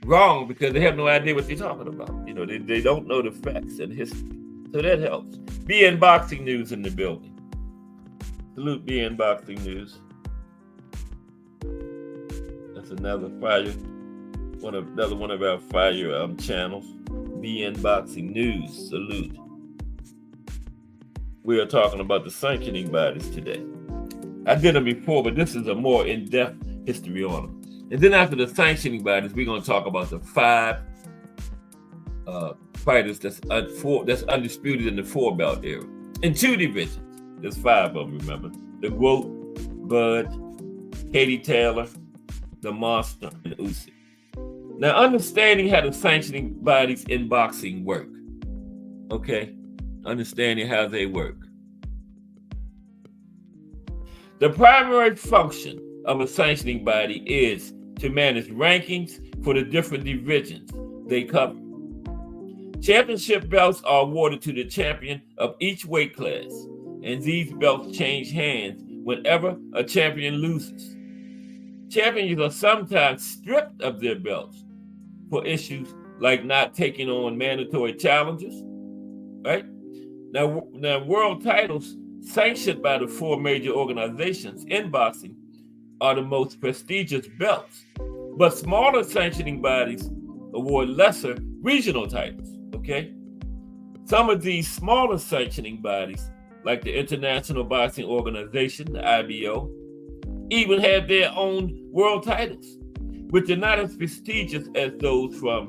wrong because they have no idea what they're talking about. They don't know the facts and history. So that helps. BN Boxing News in the building. Salute BN Boxing News. That's another another one of our fire channels. BN Boxing News. Salute. We are talking about the sanctioning bodies today. I did them before, but this is a more in-depth history on them. And then after the sanctioning bodies, we're going to talk about the five fighters that's undisputed in the four-belt era. In two divisions, there's five of them, remember. The GOAT, Bud, Katie Taylor, the Monster, and Usyk. Now, understanding how the sanctioning bodies in boxing work, okay? Understanding how they work. The primary function of a sanctioning body is to manage rankings for the different divisions they cover. Championship belts are awarded to the champion of each weight class, and these belts change hands whenever a champion loses. Champions are sometimes stripped of their belts for issues like not taking on mandatory challenges, right? Now world titles sanctioned by the four major organizations in boxing are the most prestigious belts, but smaller sanctioning bodies award lesser regional titles, okay? Some of these smaller sanctioning bodies, like the International Boxing Organization, the IBO, even have their own world titles, which are not as prestigious as those from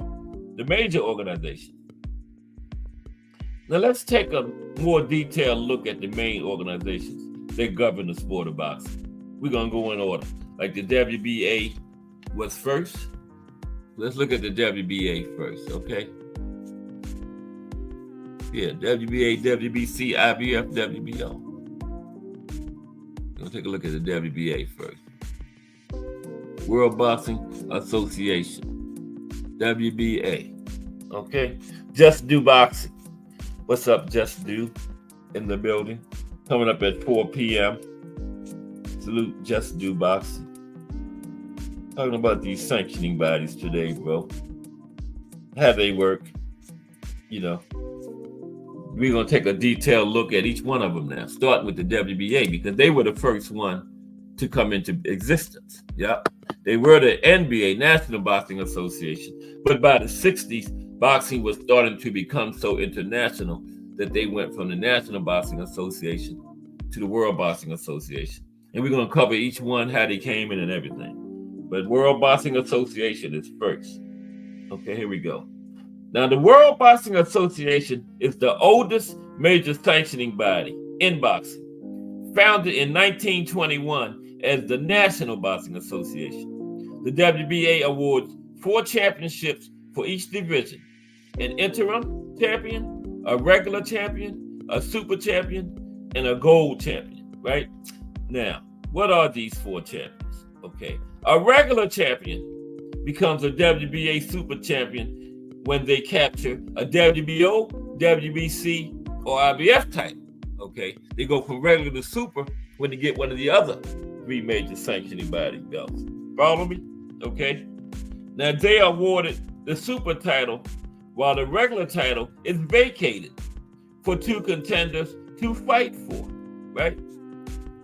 the major organizations. Now let's take a more detailed look at the main organizations that govern the sport of boxing. We're going to go in order. Like the WBA was first. Let's look at the WBA first, okay? Yeah, WBA, WBC, IBF, WBO. We're going to take a look at the WBA first. World Boxing Association, WBA, okay? Just Do Boxing. What's up, Just Do in the building? Coming up at 4 p.m. Salute Just Do Boxing. Talking about these sanctioning bodies today, bro. How they work. We're going to take a detailed look at each one of them now, starting with the WBA, because they were the first one to come into existence. Yeah. They were the NBA, National Boxing Association. But by the 60s, boxing was starting to become so international that they went from the National Boxing Association to the World Boxing Association. And we're going to cover each one, how they came in and everything. But World Boxing Association is first. Okay, here we go. Now, the World Boxing Association is the oldest major sanctioning body in boxing, founded in 1921 as the National Boxing Association. The WBA awards 4 championships for each division: an interim champion, a regular champion, a super champion, and a gold champion, right? Now, what are these 4 champions? Okay, a regular champion becomes a WBA super champion when they capture a WBO, WBC, or IBF title, okay? They go from regular to super when they get one of the other 3 major sanctioning body belts. Follow me? Okay? Now, they are awarded the super title while the regular title is vacated for 2 contenders to fight for, right?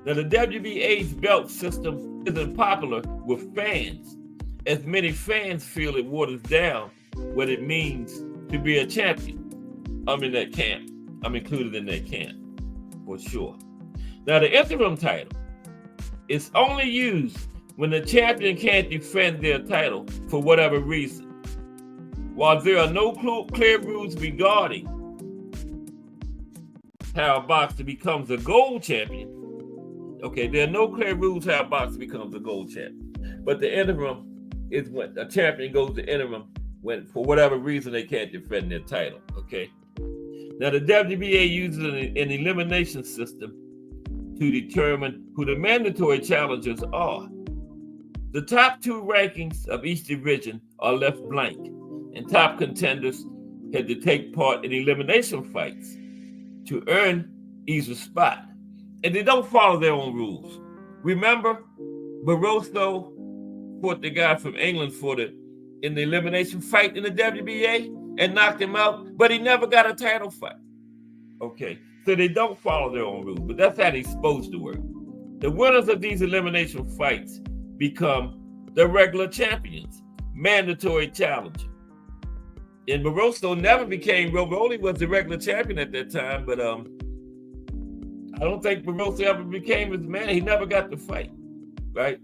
Now, the WBA's belt system isn't popular with fans, as many fans feel it waters down what it means to be a champion. I'm in that camp. I'm included in that camp, for sure. Now, the interim title is only used when the champion can't defend their title for whatever reason. While there are no clear rules regarding how a boxer becomes a gold champion, okay, there are no clear rules how a boxer becomes a gold champion. But the interim is when a champion goes to interim when, for whatever reason, they can't defend their title, okay? Now, the WBA uses an elimination system to determine who the mandatory challengers are. The top two rankings of each division are left blank, and top contenders had to take part in elimination fights to earn either spot. And they don't follow their own rules. Remember, Barroso fought the guy from England in the elimination fight in the WBA and knocked him out, but he never got a title fight. Okay, so they don't follow their own rules, but that's how they're supposed to work. The winners of these elimination fights become the regular champions, mandatory challenger. And Barroso never became, Rolly was the regular champion at that time, but I don't think Barroso ever became his man. He never got the fight, right?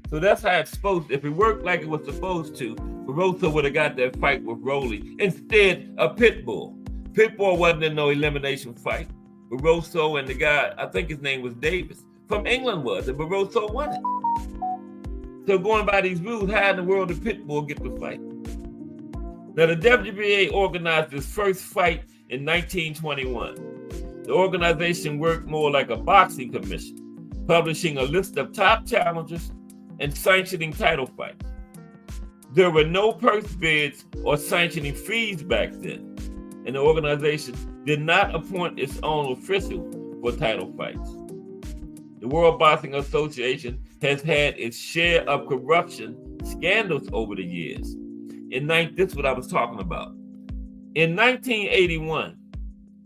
So that's how it's supposed to. If it worked like it was supposed to, Barroso would have got that fight with Rolly instead of Pitbull. Pitbull wasn't in no elimination fight. Barroso and the guy, I think his name was Davis, from England was, and Barroso won it. So going by these rules, how in the world did Pitbull get the fight? Now, the WBA organized its first fight in 1921. The organization worked more like a boxing commission, publishing a list of top challengers and sanctioning title fights. There were no purse bids or sanctioning fees back then, and the organization did not appoint its own official for title fights. The World Boxing Association has had its share of corruption scandals over the years. This is what I was talking about. In 1981,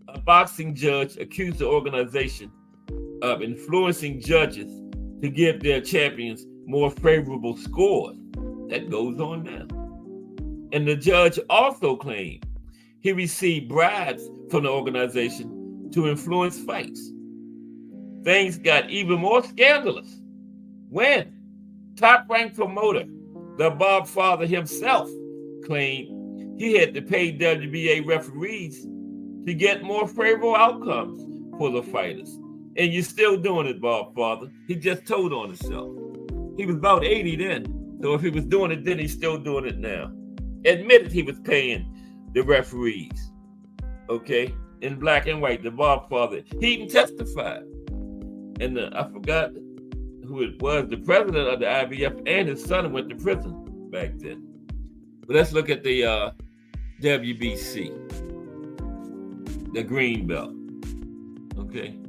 a boxing judge accused the organization of influencing judges to give their champions more favorable scores. That goes on now. And the judge also claimed he received bribes from the organization to influence fights. Things got even more scandalous when top-ranked promoter, the Bob Father himself, claimed he had to pay WBA referees to get more favorable outcomes for the fighters. And you're still doing it, Bob Father. He just told on himself. He was about 80 then. So if he was doing it then, he's still doing it now. Admitted he was paying the referees. Okay? In black and white, the Bob Father. He even testified. And I forgot who it was. The president of the IBF and his son went to prison back then. But let's look at the WBC, the green belt, okay?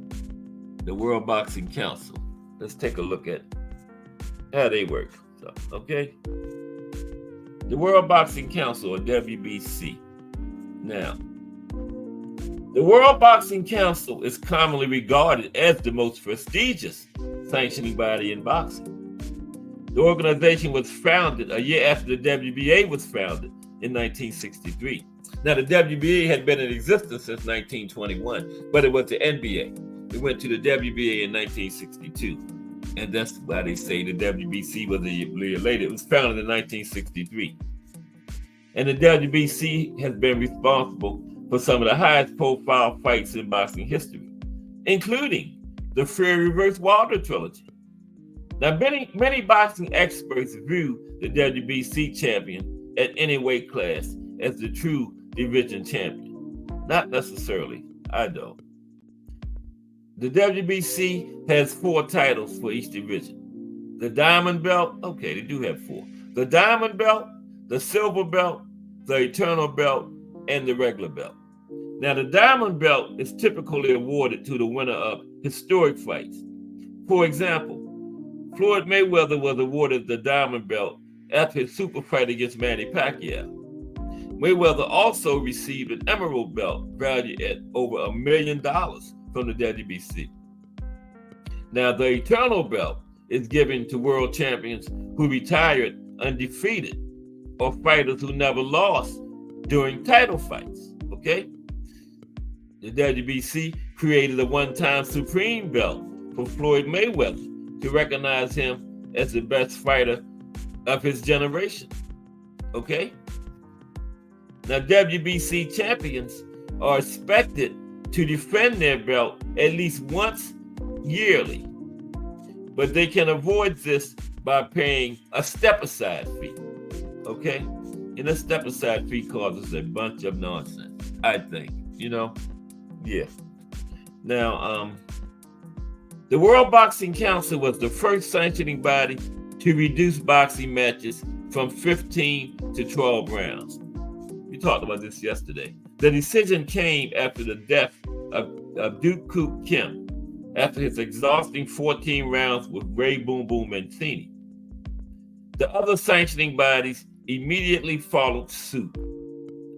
The World Boxing Council. Let's take a look at how they work, okay? The World Boxing Council, or WBC. Now, the World Boxing Council is commonly regarded as the most prestigious sanctioning body in boxing. The organization was founded a year after the WBA was founded in 1963. Now, the WBA had been in existence since 1921, but it was the NBA. It went to the WBA in 1962, and that's why they say the WBC was a year later. It was founded in 1963. And the WBC has been responsible for some of the highest profile fights in boxing history, including the Fury vs. Wilder trilogy. Now, many boxing experts view the WBC champion at any weight class as the true division champion. Not necessarily. I don't. The WBC has 4 titles for each division. The diamond belt, okay, they do have 4. The diamond belt, the silver belt, the eternal belt, and the regular belt. Now, the diamond belt is typically awarded to the winner of historic fights. For example, Floyd Mayweather was awarded the diamond belt after his super fight against Manny Pacquiao. Mayweather also received an emerald belt valued at over $1 million from the WBC. Now, the eternal belt is given to world champions who retired undefeated or fighters who never lost during title fights, okay? The WBC created a one-time Supreme belt for Floyd Mayweather to recognize him as the best fighter of his generation, okay? Now, WBC champions are expected to defend their belt at least once yearly, but they can avoid this by paying a step-aside fee, okay? And a step-aside fee causes a bunch of nonsense, I think, Yeah. Now, the World Boxing Council was the first sanctioning body to reduce boxing matches from 15 to 12 rounds. We talked about this yesterday. The decision came after the death of Duke Koop Kim, after his exhausting 14 rounds with Ray Boom Boom Mancini. The other sanctioning bodies immediately followed suit,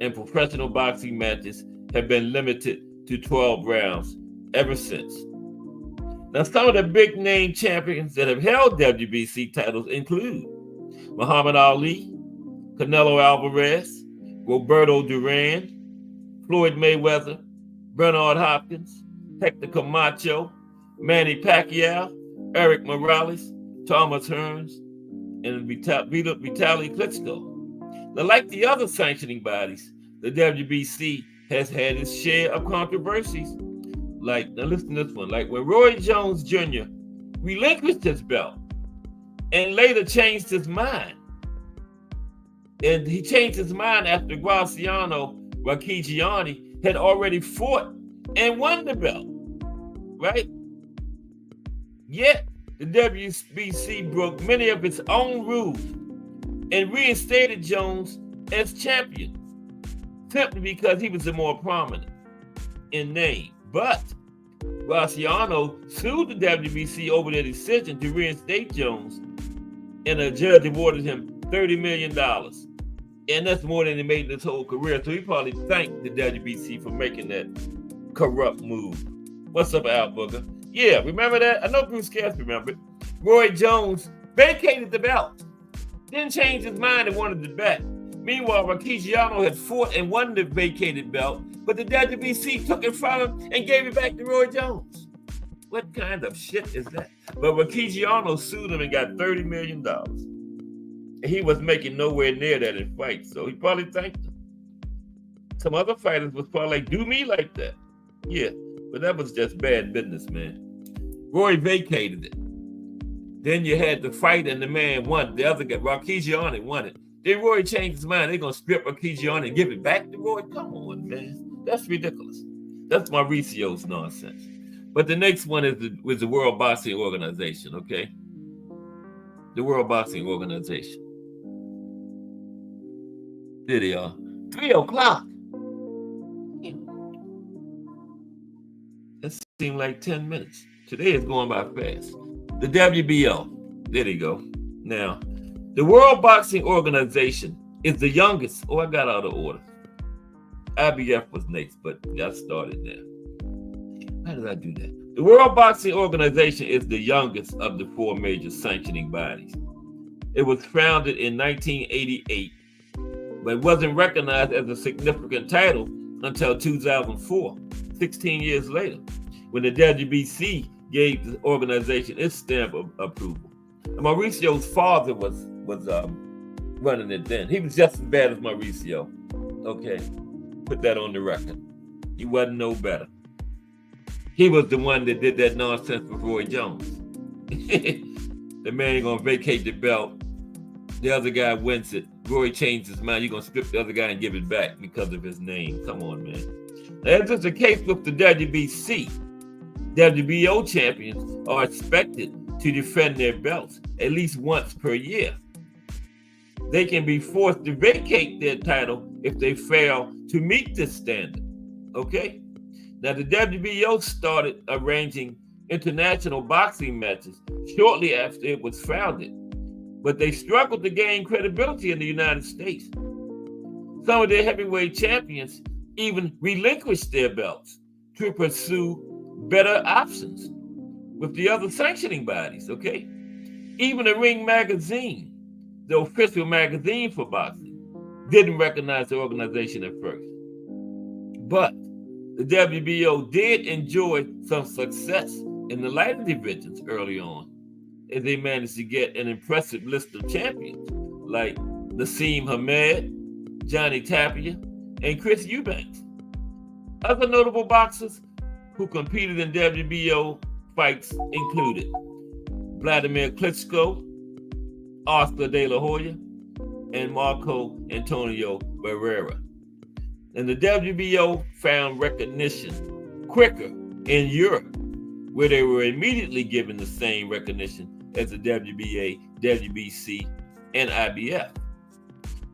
and professional boxing matches have been limited to 12 rounds ever since. Now, some of the big name champions that have held WBC titles include Muhammad Ali, Canelo Alvarez, Roberto Duran, Floyd Mayweather, Bernard Hopkins, Hector Camacho, Manny Pacquiao, Eric Morales, Thomas Hearns, and Vitaly Klitschko. Now, like the other sanctioning bodies, the WBC has had its share of controversies. Like, now listen to this one, like when Roy Jones Jr. relinquished his belt and later changed his mind. And he changed his mind after Graziano Racchigiani had already fought and won the belt, right? Yet, the WBC broke many of its own rules and reinstated Jones as champion, simply because he was the more prominent in name. But Graziano sued the WBC over their decision to reinstate Jones, and a judge awarded him $30 million. And that's more than he made in his whole career. So he probably thanked the WBC for making that corrupt move. What's up, Al Booger? Yeah, remember that? I know Bruce Cass remembered. Roy Jones vacated the belt, then changed his mind and wanted it back. Meanwhile, Racchigiano had fought and won the vacated belt, but the WBC took it from him and gave it back to Roy Jones. What kind of shit is that? But Racchigiano sued him and got $30 million. And he was making nowhere near that in fights, so he probably thanked him. Some other fighters was probably like, do me like that. Yeah, but that was just bad business, man. Roy vacated it. Then you had the fight and the man won. The other guy, Racchigiani, won it. Then Roy changed his mind. They're going to strip Racchigiani and give it back to Roy. Come on, man. That's ridiculous. That's Mauricio's nonsense. But the next one was the World Boxing Organization, okay? The World Boxing Organization. There they are. 3 o'clock. That seemed like 10 minutes. Today is going by fast. The WBO. There they go. Now, the World Boxing Organization is the youngest. Oh, I got out of order. IBF was next, but I started there. How did I do that? The World Boxing Organization is the youngest of the 4 major sanctioning bodies. It was founded in 1988, but wasn't recognized as a significant title until 2004, 16 years later, when the WBC gave the organization its stamp of approval. And Mauricio's father was running it then. He was just as bad as Mauricio. Okay, put that on the record. He wasn't no better. He was the one that did that nonsense with Roy Jones. The man ain't gonna vacate the belt. The other guy wins it. Roy changed his mind. You're gonna strip the other guy and give it back because of his name. Come on, man. That's just the case with the WBC. WBO champions are expected to defend their belts at least once per year. They can be forced to vacate their title if they fail to meet this standard. Okay? Now, the WBO started arranging international boxing matches shortly after it was founded, but they struggled to gain credibility in the United States. Some of their heavyweight champions even relinquished their belts to pursue better options with the other sanctioning bodies, okay? Even the Ring magazine, the official magazine for boxing, didn't recognize the organization at first. But the WBO did enjoy some success in the lighter divisions early on, as they managed to get an impressive list of champions like Nassim Hamed, Johnny Tapia, and Chris Eubanks. Other notable boxers who competed in WBO fights included Vladimir Klitschko, Oscar De La Hoya, and Marco Antonio Barrera. And the WBO found recognition quicker in Europe, where they were immediately given the same recognition as the WBA, WBC, and IBF.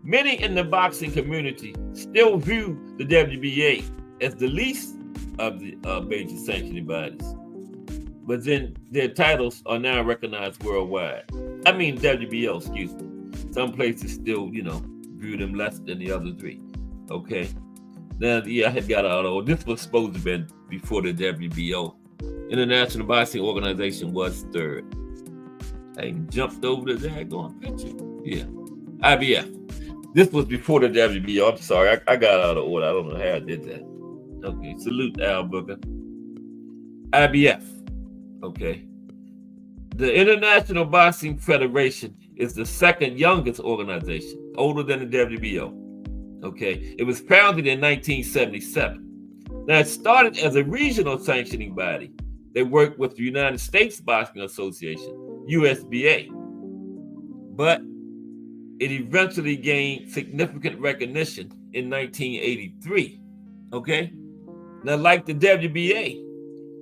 Many in the boxing community still view the WBA as the least of the major sanctioning bodies, but then their titles are now recognized worldwide. I mean WBO, excuse me. Some places still, view them less than the other three. Okay. Now, I had got out of this was supposed to have been before the WBO. International Boxing Organization was third. I even jumped over the daggone picture. Yeah. IBF. This was before the WBO. I'm sorry. I got out of order. I don't know how I did that. Okay. Salute Al Booker. IBF. Okay. The International Boxing Federation is the second youngest organization, older than the WBO. Okay. It was founded in 1977. Now, it started as a regional sanctioning body that worked with the United States Boxing Association, USBA. But it eventually gained significant recognition in 1983. Okay? Now, like the WBA,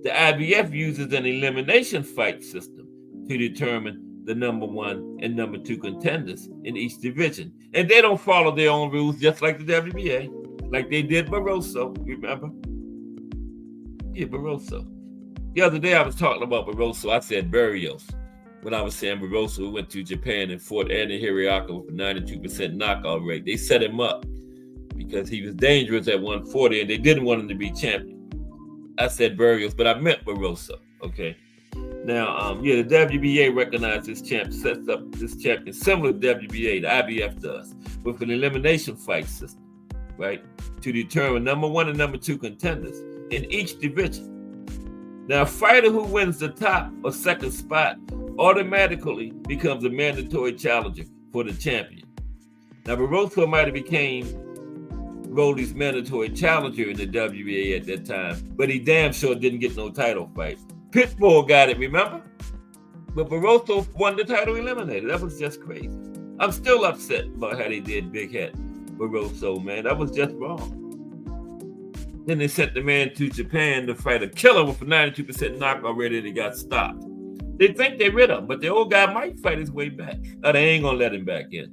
the IBF uses an elimination fight system to determine the number 1 and number 2 contenders in each division. And they don't follow their own rules, just like the WBA, like they did Barroso, remember? Yeah, Barroso. The other day I was talking about Barroso. I said Barrios. When I was saying Barroso, who went to Japan and fought Andy Hiriaka with a 92% knockout rate. They set him up because he was dangerous at 140 and they didn't want him to be champion. I said Barrios, but I meant Barroso, okay? Now, the WBA recognizes this champ, sets up this champion similar to WBA, the IBF does, with an elimination fight system, right? To determine number 1 and number 2 contenders in each division. Now, a fighter who wins the top or second spot automatically becomes a mandatory challenger for the champion. Now, Barroso might have became Rolly's mandatory challenger in the WBA at that time, but he damn sure didn't get no title fight. Pitbull got it, remember? But Barroso won the title eliminated. That was just crazy. I'm still upset about how they did Big Head Barroso, man. That was just wrong. Then they sent the man to Japan to fight a killer with a 92% knockout rate and he got stopped. They think they're rid of him, but the old guy might fight his way back. No, they ain't gonna let him back in.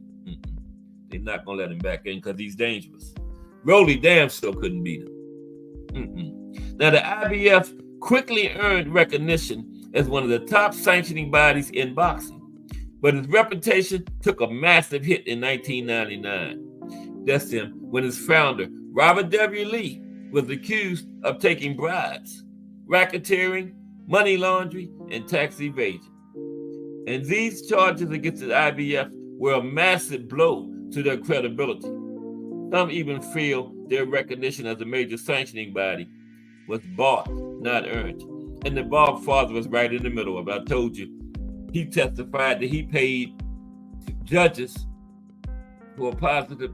They're not gonna let him back in because he's dangerous. Rolly damn still couldn't beat him. Now the IBF quickly earned recognition as one of the top sanctioning bodies in boxing, but its reputation took a massive hit in 1999. That's when its founder, Robert W. Lee, was accused of taking bribes, racketeering, money laundering, and tax evasion. And these charges against the IBF were a massive blow to their credibility. Some even feel their recognition as a major sanctioning body was bought, not earned. And the Bob father was right in the middle of it. I told you, he testified that he paid judges for a positive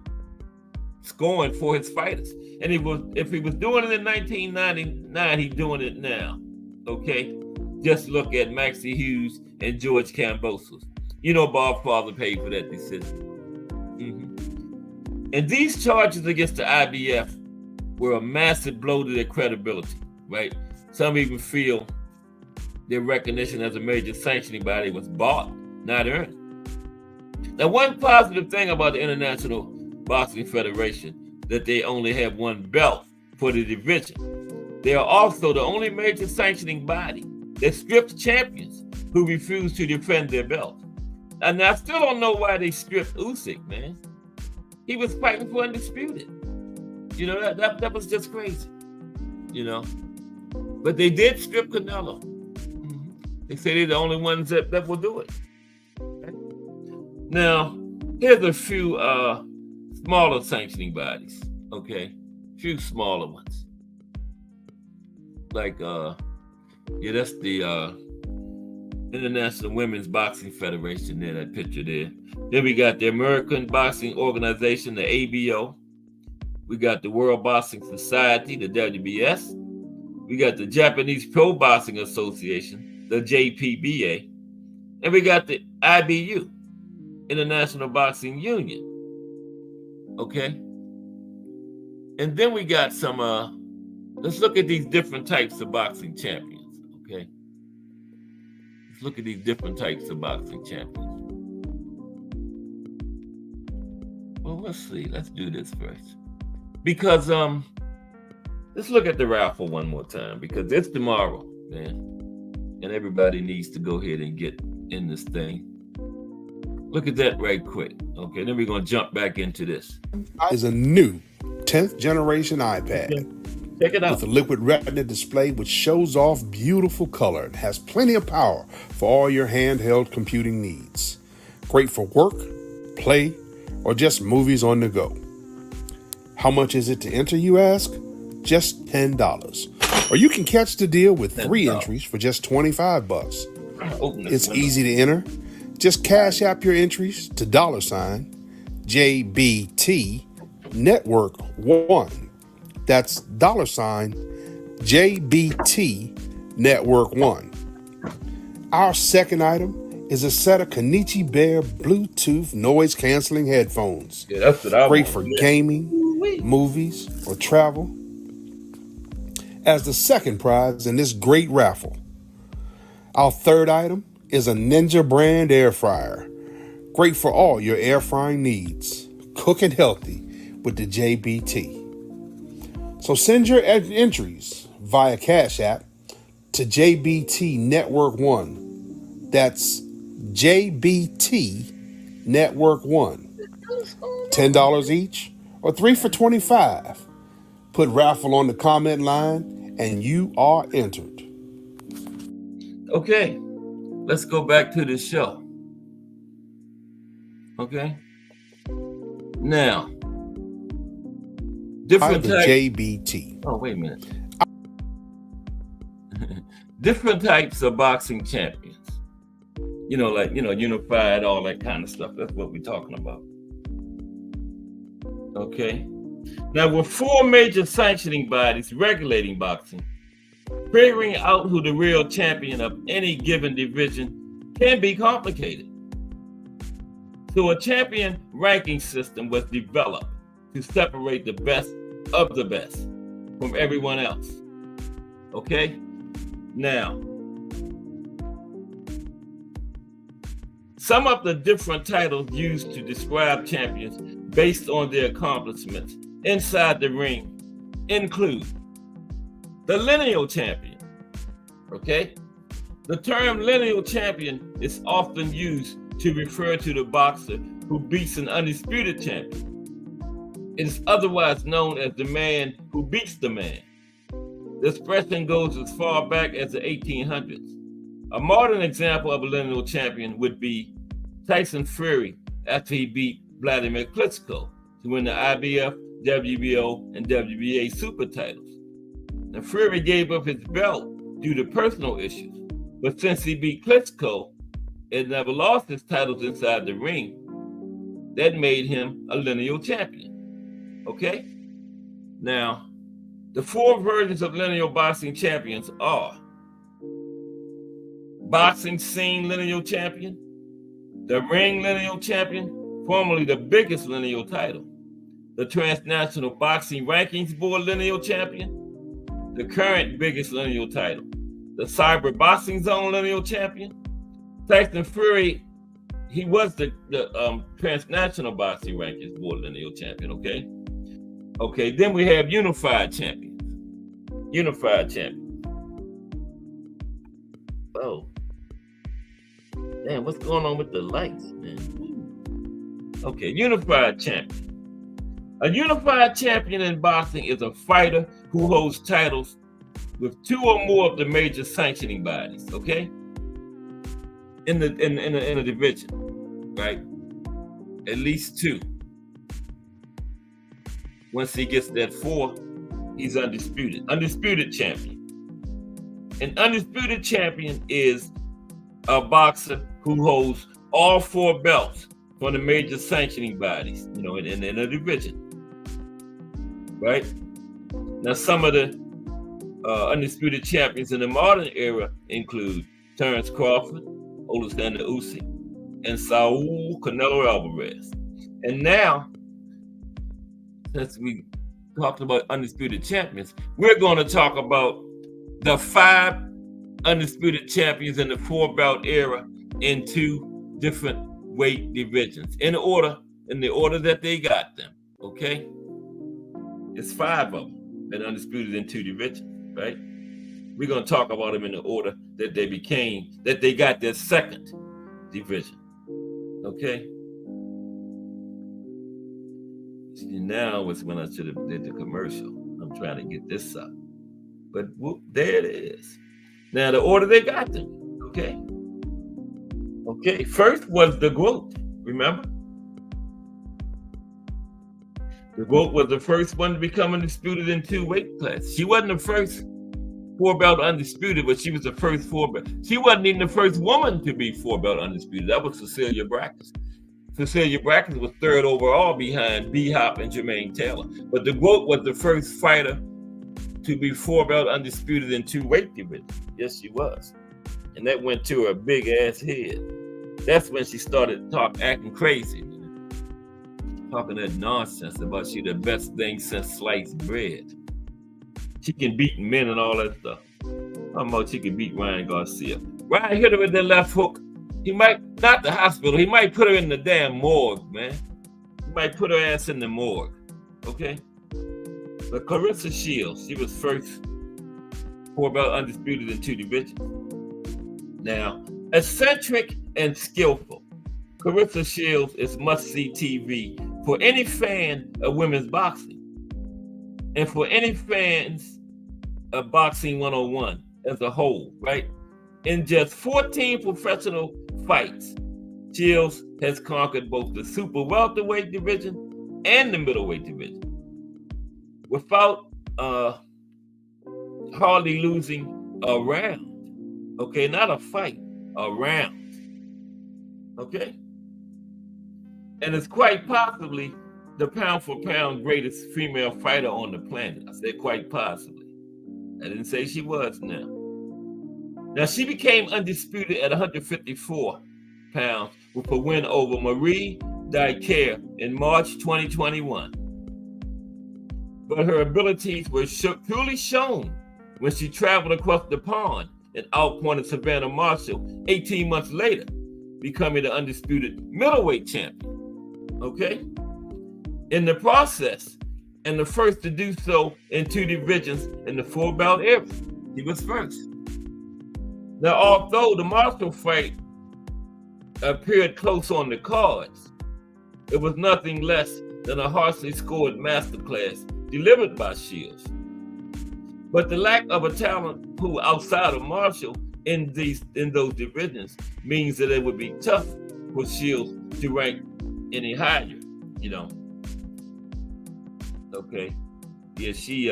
scoring for his fighters. And if he was doing it in 1999, he's doing it now. Okay? Just look at Maxie Hughes and George Kambosos. Bob father paid for that decision. And these charges against the IBF were a massive blow to their credibility, right? Some even feel their recognition as a major sanctioning body was bought, not earned. Now, one positive thing about the International Boxing Federation that they only have one belt for the division. They are also the only major sanctioning body that strips champions who refuse to defend their belt. And I still don't know why they stripped Usyk, man. He was fighting for Undisputed. That was just crazy. But they did strip Canelo. They say they're the only ones that will do it. Okay? Now, here's a few smaller sanctioning bodies. Okay, few smaller ones. Like that's the International Women's Boxing Federation there, that picture there. Then we got the American Boxing Organization, the ABOUR. We got the World Boxing Society, the WBS. We got the Japanese Pro Boxing Association, the JPBA. And we got the IBU, International Boxing Union. Okay? And then we got some, let's look at these different types of boxing champions. Okay? Let's look at these different types of boxing champions. Well, let's see. Let's do this first. Because let's look at the raffle one more time, because it's tomorrow, man. And everybody needs to go ahead and get in this thing. Look at that right quick. Okay, then we're going to jump back into this. Is a new 10th generation iPad. Check it out. With a liquid retina display which shows off beautiful color and has plenty of power for all your handheld computing needs. Great for work, play, or just movies on the go. How much is it to enter, you ask? Just $10. Or you can catch the deal with 3 entries for just $25. It's easy to enter. Just cash app your entries to $JBT Network 1. That's $JBT Network 1. Our second item is a set of Kenichi Bear Bluetooth noise canceling headphones. Yeah, that's what I Great want. for gaming, movies, or travel. As the second prize in this great raffle, our third item is a Ninja brand air fryer. Great for all your air frying needs. Cooking healthy with the JBT. So send your entries via Cash App to JBT Network 1. That's JBT Network 1. $10 each or 3 for $25. Put raffle on the comment line and you are entered. Okay, let's go back to the show. Okay. Now, different types. JBT. Oh, wait a minute. Different types of boxing champions. Unified, all that kind of stuff. That's what we're talking about. Okay. Now, with 4 major sanctioning bodies regulating boxing, figuring out who the real champion of any given division can be complicated. So a champion ranking system was developed to separate the best of the best from everyone else. Okay? Now, some of the different titles used to describe champions based on their accomplishments inside the ring include the lineal champion. Okay? The term lineal champion is often used to refer to the boxer who beats an undisputed champion. It is otherwise known as the man who beats the man. The expression goes as far back as the 1800s. A modern example of a lineal champion would be Tyson Fury after he beat Vladimir Klitschko to win the IBF, WBO, and WBA super titles. Now, Fury gave up his belt due to personal issues, but since he beat Klitschko and never lost his titles inside the ring, that made him a lineal champion. Okay? Now, the 4 versions of lineal boxing champions are boxing scene lineal champion, the ring lineal champion, formerly the biggest lineal title, the Transnational Boxing Rankings Board lineal champion, the current biggest lineal title, the Cyber Boxing Zone lineal champion. Tyson Fury, he was the Transnational Boxing Rankings Board lineal champion, okay? Okay, then we have unified champions. Unified champions. Oh. Damn, what's going on with the lights, man? Okay, unified champion. A unified champion in boxing is a fighter who holds titles with 2 or more of the major sanctioning bodies, okay? in the division, right? At least 2. Once he gets that 4, he's undisputed champion. An undisputed champion is a boxer who holds all 4 belts from the major sanctioning bodies, in a division, right? Now, some of the undisputed champions in the modern era include Terrence Crawford, Alexander Usyk, and Saul Canelo Alvarez. And now, since we talked about undisputed champions, we're going to talk about the 5 undisputed champions in the 4-belt era in 2 different weight divisions, in the order that they got them. Okay, it's 5 of them that undisputed in 2 divisions, right? We're going to talk about them in the order that they got their 2nd division. Okay. Now is when I should have did the commercial. I'm trying to get this up, but whoop, there it is. Now the order they got them. Okay. First was the GOAT. Remember, the GOAT was the first one to become undisputed in 2 weight classes. She wasn't the first 4-belt undisputed, but she was the first 4-belt. She wasn't even the first woman to be 4-belt undisputed. That was Cecilia Brackes. Cecilia Brackes was 3rd overall behind B-Hop and Jermaine Taylor. But the GOAT was the first fighter to be 4-belt undisputed in 2 weight divisions. Yes, she was. And that went to her big ass head. That's when she started acting crazy. Talking that nonsense about she the best thing since sliced bread. She can beat men and all that stuff. How about she can beat Ryan Garcia? Ryan hit her with that left hook. He might, not the hospital, he might put her in the damn morgue, man. He might put her ass in the morgue, okay? But Clarissa Shields, she was first 4-belt undisputed in 2 divisions. Now, eccentric and skillful, Clarissa Shields is must-see TV for any fan of women's boxing and for any fans of Boxing 101 as a whole, right? In just 14 professional fights, Shields has conquered both the super welterweight division and the middleweight division without hardly losing a round. Okay, not a fight, a round. Okay? And it's quite possibly the pound for pound greatest female fighter on the planet. I said quite possibly. I didn't say she was now. Now, she became undisputed at 154 pounds with a win over Marie Dicaire in March 2021. But her abilities were truly shown when she traveled across the pond and outpointed Savannah Marshall 18 months later, becoming the undisputed middleweight champion. Okay? In the process, and the first to do so in 2 divisions in the 4-belt era. He was first. Now, although the Marshall fight appeared close on the cards, it was nothing less than a harshly scored masterclass delivered by Shields. But the lack of a talent pool outside of Marshall in those divisions means that it would be tough for Shields to rank any higher, Okay. Yeah, she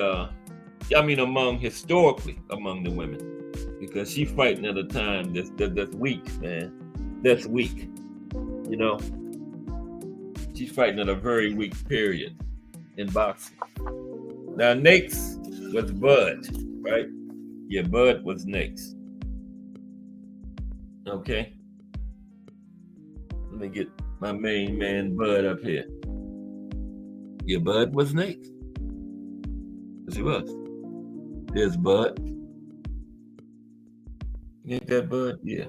historically among the women. Because she's fighting at a time that's weak, man. That's weak. She's fighting at a very weak period in boxing. Now, next was Bud, right? Yeah, Bud was next. Okay. Let me get my main man Bud up here. Yeah, Bud was next. Yes, he was. There's Bud. Ain't that Bud? Yeah.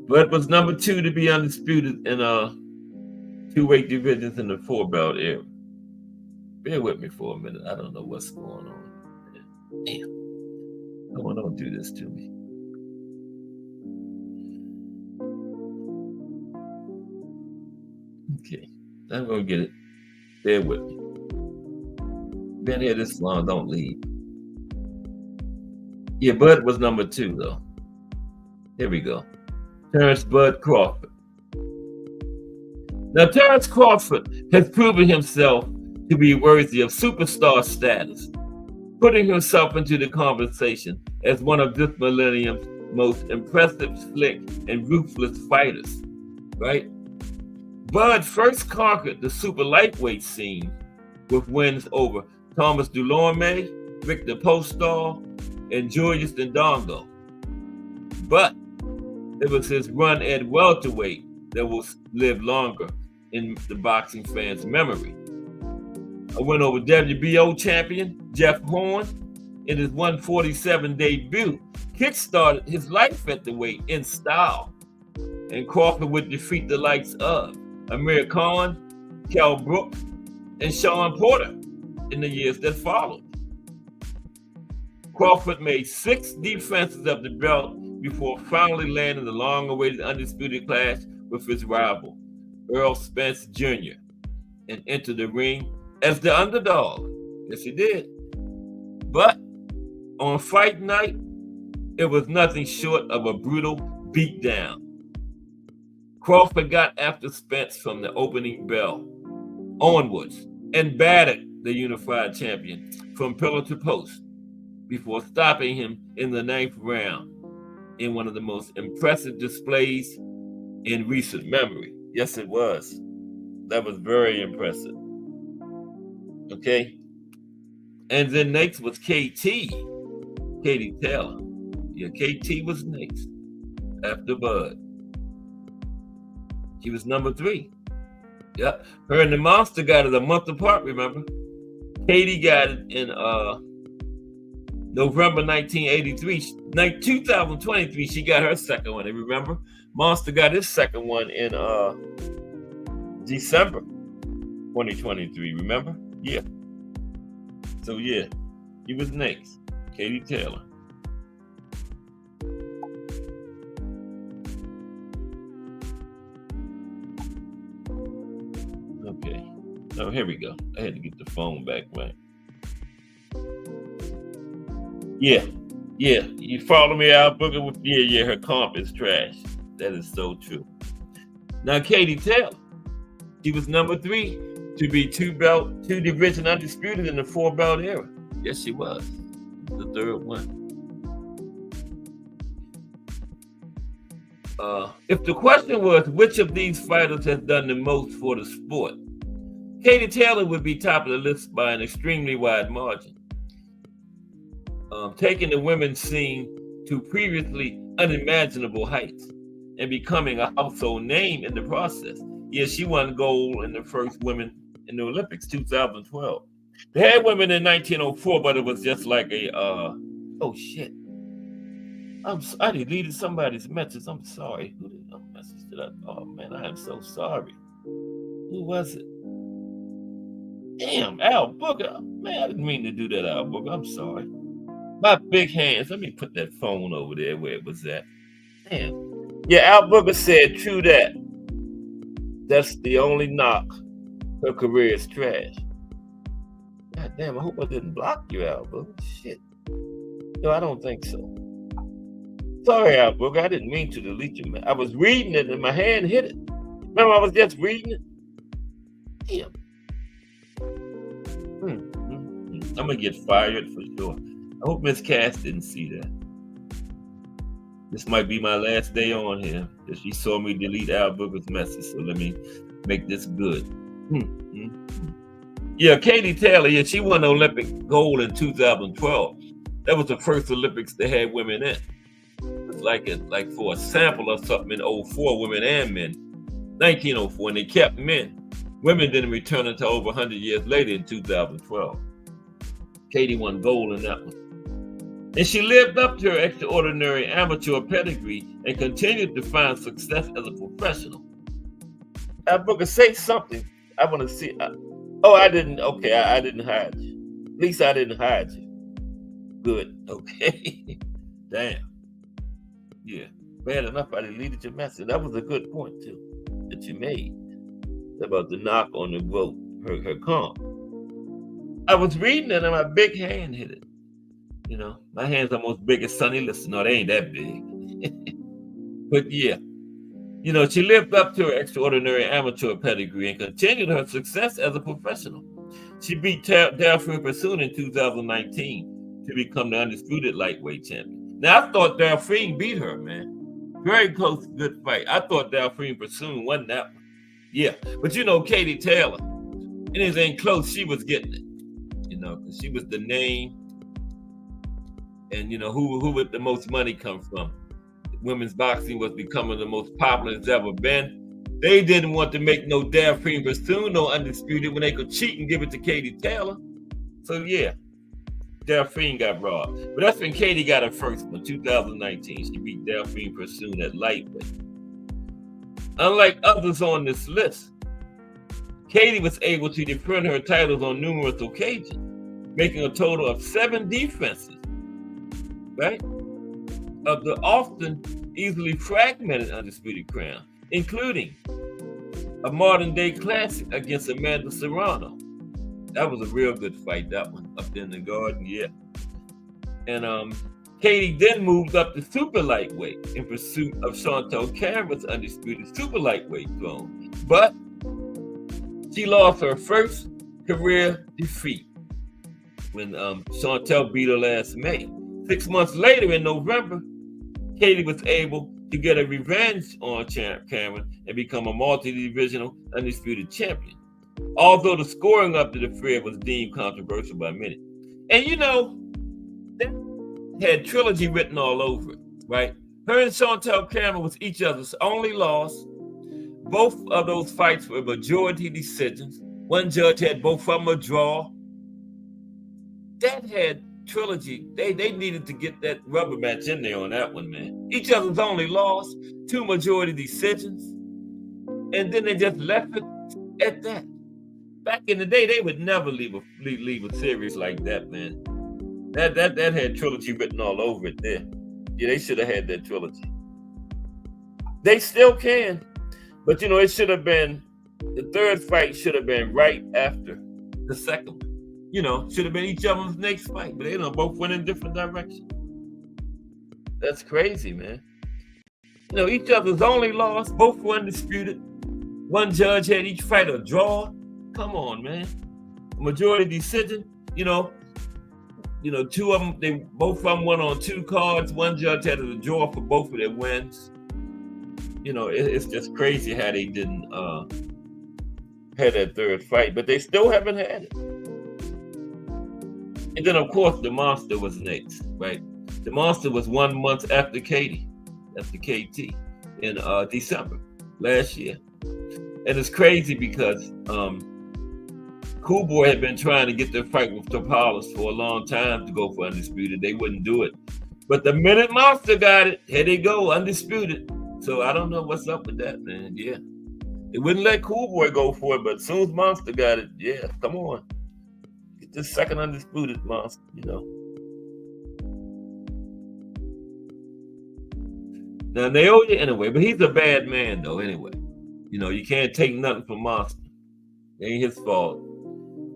Bud was number 2 to be undisputed in 2 weight divisions in the 4-belt era. Bear with me for a minute. I don't know what's going on. Damn. No one don't do this to me. Okay. I'm gonna get it. Bear with me. Been here this long, don't leave. Yeah, Bud was number 2 though. Here we go. Terrence Bud Crawford. Now, Terrence Crawford has proven himself to be worthy of superstar status, putting himself into the conversation as one of this millennium's most impressive, slick, and ruthless fighters, right? Bud first conquered the super lightweight scene with wins over Thomas Dulorme, Victor Postol, and Julius Ndongo. But it was his run at welterweight that will live longer in the boxing fans' memory. A win over WBO champion Jeff Horn in his 147 debut kickstarted his life at the weight in style, and Crawford would defeat the likes of Amir Khan, Kell Brook, and Sean Porter in the years that followed. Crawford made 6 defenses of the belt before finally landing the long-awaited undisputed clash with his rival, Earl Spence Jr., and entered the ring as the underdog. Yes, he did. But on fight night, it was nothing short of a brutal beatdown. Crawford got after Spence from the opening bell onwards and battered the unified champion from pillar to post before stopping him in the 9th round in one of the most impressive displays in recent memory. Yes, it was. That was very impressive. Okay. And then next was Katie Taylor. Yeah, KT was next after Bud. She was number 3. Yep. Her and the Monster got it a month apart, remember? Katie got it in November 1983. 2023, she got her second one. And remember, Monster got his second one in December 2023, remember? Yeah. So yeah, he was next. Katie Taylor. Okay. Oh, here we go. I had to get the phone back, right? Yeah. You follow me out, Booker? Yeah, her comp is trash. That is so true. Now, Katie Taylor, she was number 3 to be 2-division undisputed in the 4-belt era. Yes, she was. The 3rd one. If the question was which of these fighters has done the most for the sport, Katie Taylor would be top of the list by an extremely wide margin, taking the women's scene to previously unimaginable heights and becoming a household name in the process. Yes, she won gold in the first women in the Olympics, 2012. They had women in 1904, but it was just like a, oh shit. I deleted somebody's message. I'm sorry. Who did I message that? Oh man, I am so sorry. Who was it? Damn, Al Booker. Man, I didn't mean to do that, Al Booker. I'm sorry. My big hands. Let me put that phone over there where it was at. Damn. Yeah, Al Booker said, true that. That's the only knock. Her career is trash. God damn, I hope I didn't block you, Al Booker. Shit. No, I don't think so. Sorry, Al Booker. I didn't mean to delete you, man. I was reading it and my hand hit it. Remember, I was just reading it? Damn. I'm going to get fired for sure. I hope Miss Cass didn't see that. This might be my last day on here. If she saw me delete Al Booker's message, so let me make this good. Yeah, Katie Taylor, yeah, she won the Olympic gold in 2012. That was the first Olympics they had women in. It's like for a sample of something in 04, women and men. 1904, and they kept men. Women didn't return until over 100 years later in 2012. Katie won gold in that one. And she lived up to her extraordinary amateur pedigree and continued to find success as a professional. Al Booker, say something. I want to see. I didn't. Okay, I didn't hide you. At least I didn't hide you. Good. Okay. Damn. Yeah. Bad enough I deleted your message. That was a good point, too, that you made about the knock on the vote, her comp. I was reading it and my big hand hit it. My hand's almost big as Sonny Liston. No, they ain't that big. But yeah, You know, she lived up to her extraordinary amateur pedigree and continued her success as a professional. She beat Delphine Persoon in 2019 to become the undisputed lightweight champion. Now, I thought Delphine beat her, man. Very close, good fight. I thought Delphine Persoon won that one. Yeah, but you know, Katie Taylor, it ain't close. She was getting it, you know, because she was the name. And, you know, who would the most money come from? Women's boxing was becoming the most popular it's ever been. They didn't want to make no Delphine Persoon no undisputed when they could cheat and give it to Katie Taylor. So, yeah, Delphine got robbed. But that's when Katie got her first one, 2019. She beat Delphine Persoon at lightweight. Unlike others on this list, Katie was able to defend her titles on numerous occasions, making a total of 7 defenses, right, of the often easily fragmented undisputed crown, including a modern-day classic against Amanda Serrano. That was a real good fight, that one, up in the Garden, yeah. And Katie then moved up to super lightweight in pursuit of Chantel Cameron's undisputed super lightweight throne. But she lost her first career defeat when Chantel beat her last May. 6 months later, in November, Katie was able to get a revenge on Cameron and become a multi-divisional undisputed champion, although the scoring up to the affair was deemed controversial by many. And you know, that had trilogy written all over it, right? Her and Chantel Cameron was each other's only loss. Both of those fights were majority decisions. One judge had both of them a draw. That had trilogy. They needed to get that rubber match in there on that one, man. Each other's only loss, 2 majority decisions, and then they just left it at that. Back in the day, they would never leave a series like that, man. That had trilogy written all over it there. Yeah, they should have had that trilogy. They still can, but you know, it should have been, the third fight should have been right after the second one. You know, should have been each other's next fight, but they both went in different directions. That's crazy, man. You know, each other's only loss, both were undisputed. One judge had each fight a draw. Come on, man. Majority decision, you know, 2 of them, both of them went on 2 cards. One judge had a draw for both of their wins. You know, it's just crazy how they didn't have that third fight, but they still haven't had it. And then, of course, the Monster was next, right? The Monster was 1 month after KT, in December last year. And it's crazy because Cool Boy had been trying to get their fight with Topalis for a long time to go for undisputed. They wouldn't do it. But the minute Monster got it, here they go, undisputed. So I don't know what's up with that, man. Yeah. They wouldn't let Cool Boy go for it, but as soon as Monster got it, yeah, come on. Get this second undisputed, Monster, you know. Now, they owe you anyway, but he's a bad man, though, anyway. You know, you can't take nothing from Monster. It ain't his fault.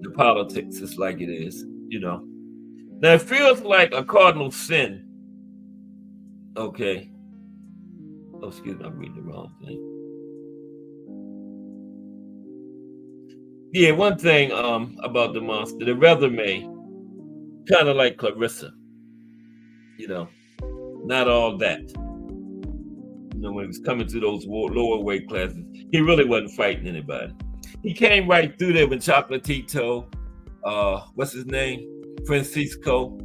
The politics is like it is, you know. Now, it feels like a cardinal sin. Okay. Oh, excuse me, I'm reading the wrong thing. Yeah, one thing about the Monster, the resume, kind of like Clarissa. You know, not all that. You know, when he was coming through those lower weight classes, he really wasn't fighting anybody. He came right through there when Chocolatito, what's his name? Francisco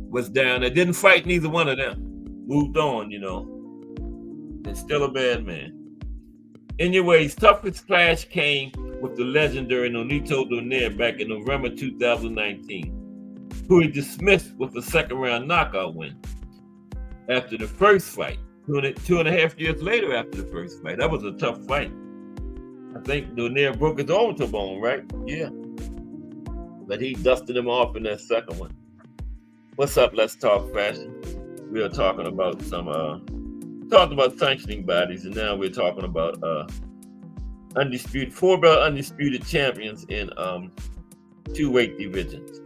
was down there. Didn't fight neither one of them. Moved on, you know. And still a bad man. Anyways, toughest clash came with the legendary Nonito Donaire back in November 2019, who he dismissed with a second-round knockout win after the first fight. 2.5 years later after the first fight. That was a tough fight. I think Donaire broke his own bone, right? Yeah. But he dusted him off in that second one. What's up? Let's talk fashion. We are talking about talked about sanctioning bodies, and now we're talking about undisputed 4-belt undisputed champions in 2 weight divisions.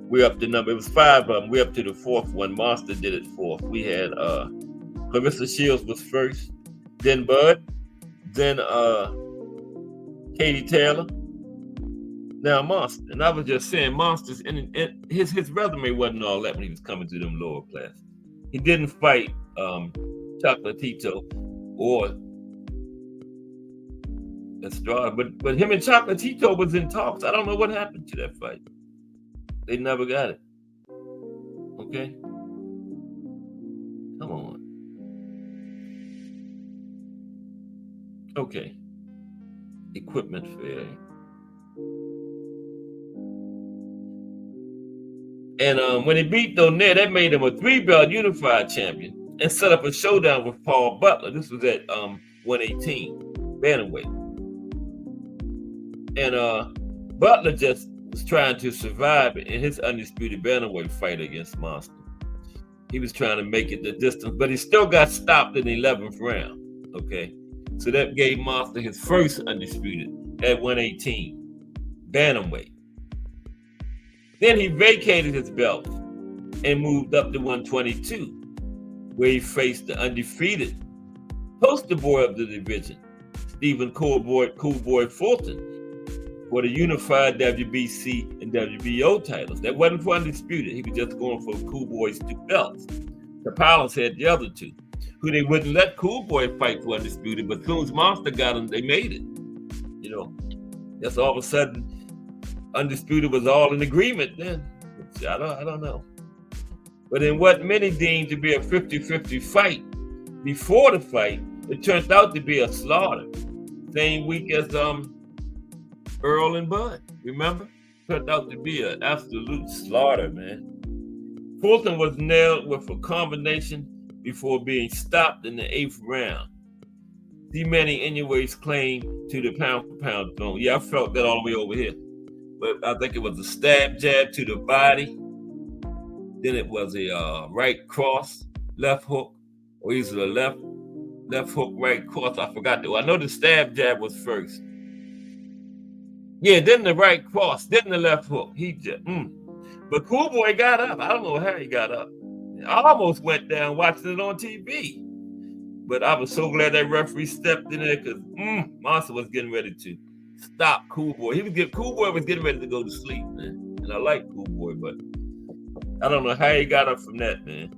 We're up to it was 5 of them. We're up to the 4th one. Monster did it 4th. We had Clarissa Shields was first, then Bud, then Katie Taylor, now Monster. And I was just saying, Monsters, and his resume wasn't all that when he was coming to them lower class. He didn't fight Chocolatito or Estrada, but him and Chocolatito was in talks. I don't know what happened to that fight. They never got it. Okay? Come on. Okay. Equipment failure. And when he beat Donet, that made him a 3-belt unified champion and set up a showdown with Paul Butler. This was at 118, bantamweight. And Butler just was trying to survive in his undisputed bantamweight fight against Monster. He was trying to make it the distance, but he still got stopped in the 11th round. Okay, so that gave Monster his first undisputed at 118, bantamweight. Then he vacated his belt and moved up to 122, where he faced the undefeated poster boy of the division, Stephen Cool Boy Fulton, for the unified WBC and WBO titles. That wasn't for undisputed. He was just going for Cool Boy's 2 belts. The Pilots had the other 2, who they wouldn't let Cool Boy fight for undisputed, but as soon as Monster got him, they made it. You know, just all of a sudden, undisputed was all in agreement then. I don't know. But in what many deemed to be a 50-50 fight, before the fight, it turned out to be a slaughter. Same week as Earl and Bud, remember? Turned out to be an absolute slaughter, man. Fulton was nailed with a combination before being stopped in the 8th round. D-Manny anyways claimed to the pound-for-pound throne. Yeah, I felt that all the way over here. But I think it was a stab jab to the body. Then it was a right cross, left hook, or either a left hook, right cross. I forgot that. I know the stab jab was first. Yeah, then the right cross, then the left hook. He just, But Cool Boy got up. I don't know how he got up. I almost went down watching it on TV. But I was so glad that referee stepped in there because Monster was getting ready to stop Cool Boy. Cool Boy was getting ready to go to sleep, man. And I like Cool Boy, but I don't know how he got up from that, man.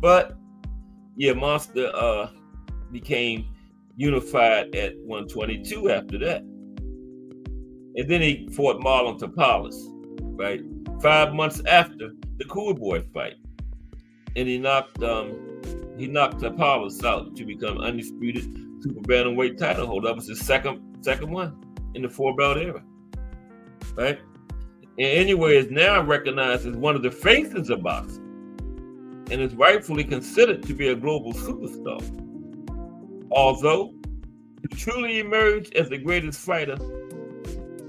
But yeah, Monster became unified at 122 after that. And then he fought Marlon Tapales, right? 5 months after the Cool Boy fight. And he knocked Tapales out to become undisputed super bantamweight title holder. That was his second one in the 4-belt era, right? And anyway, is now recognized as one of the faces of boxing and is rightfully considered to be a global superstar. Although to truly emerge as the greatest fighter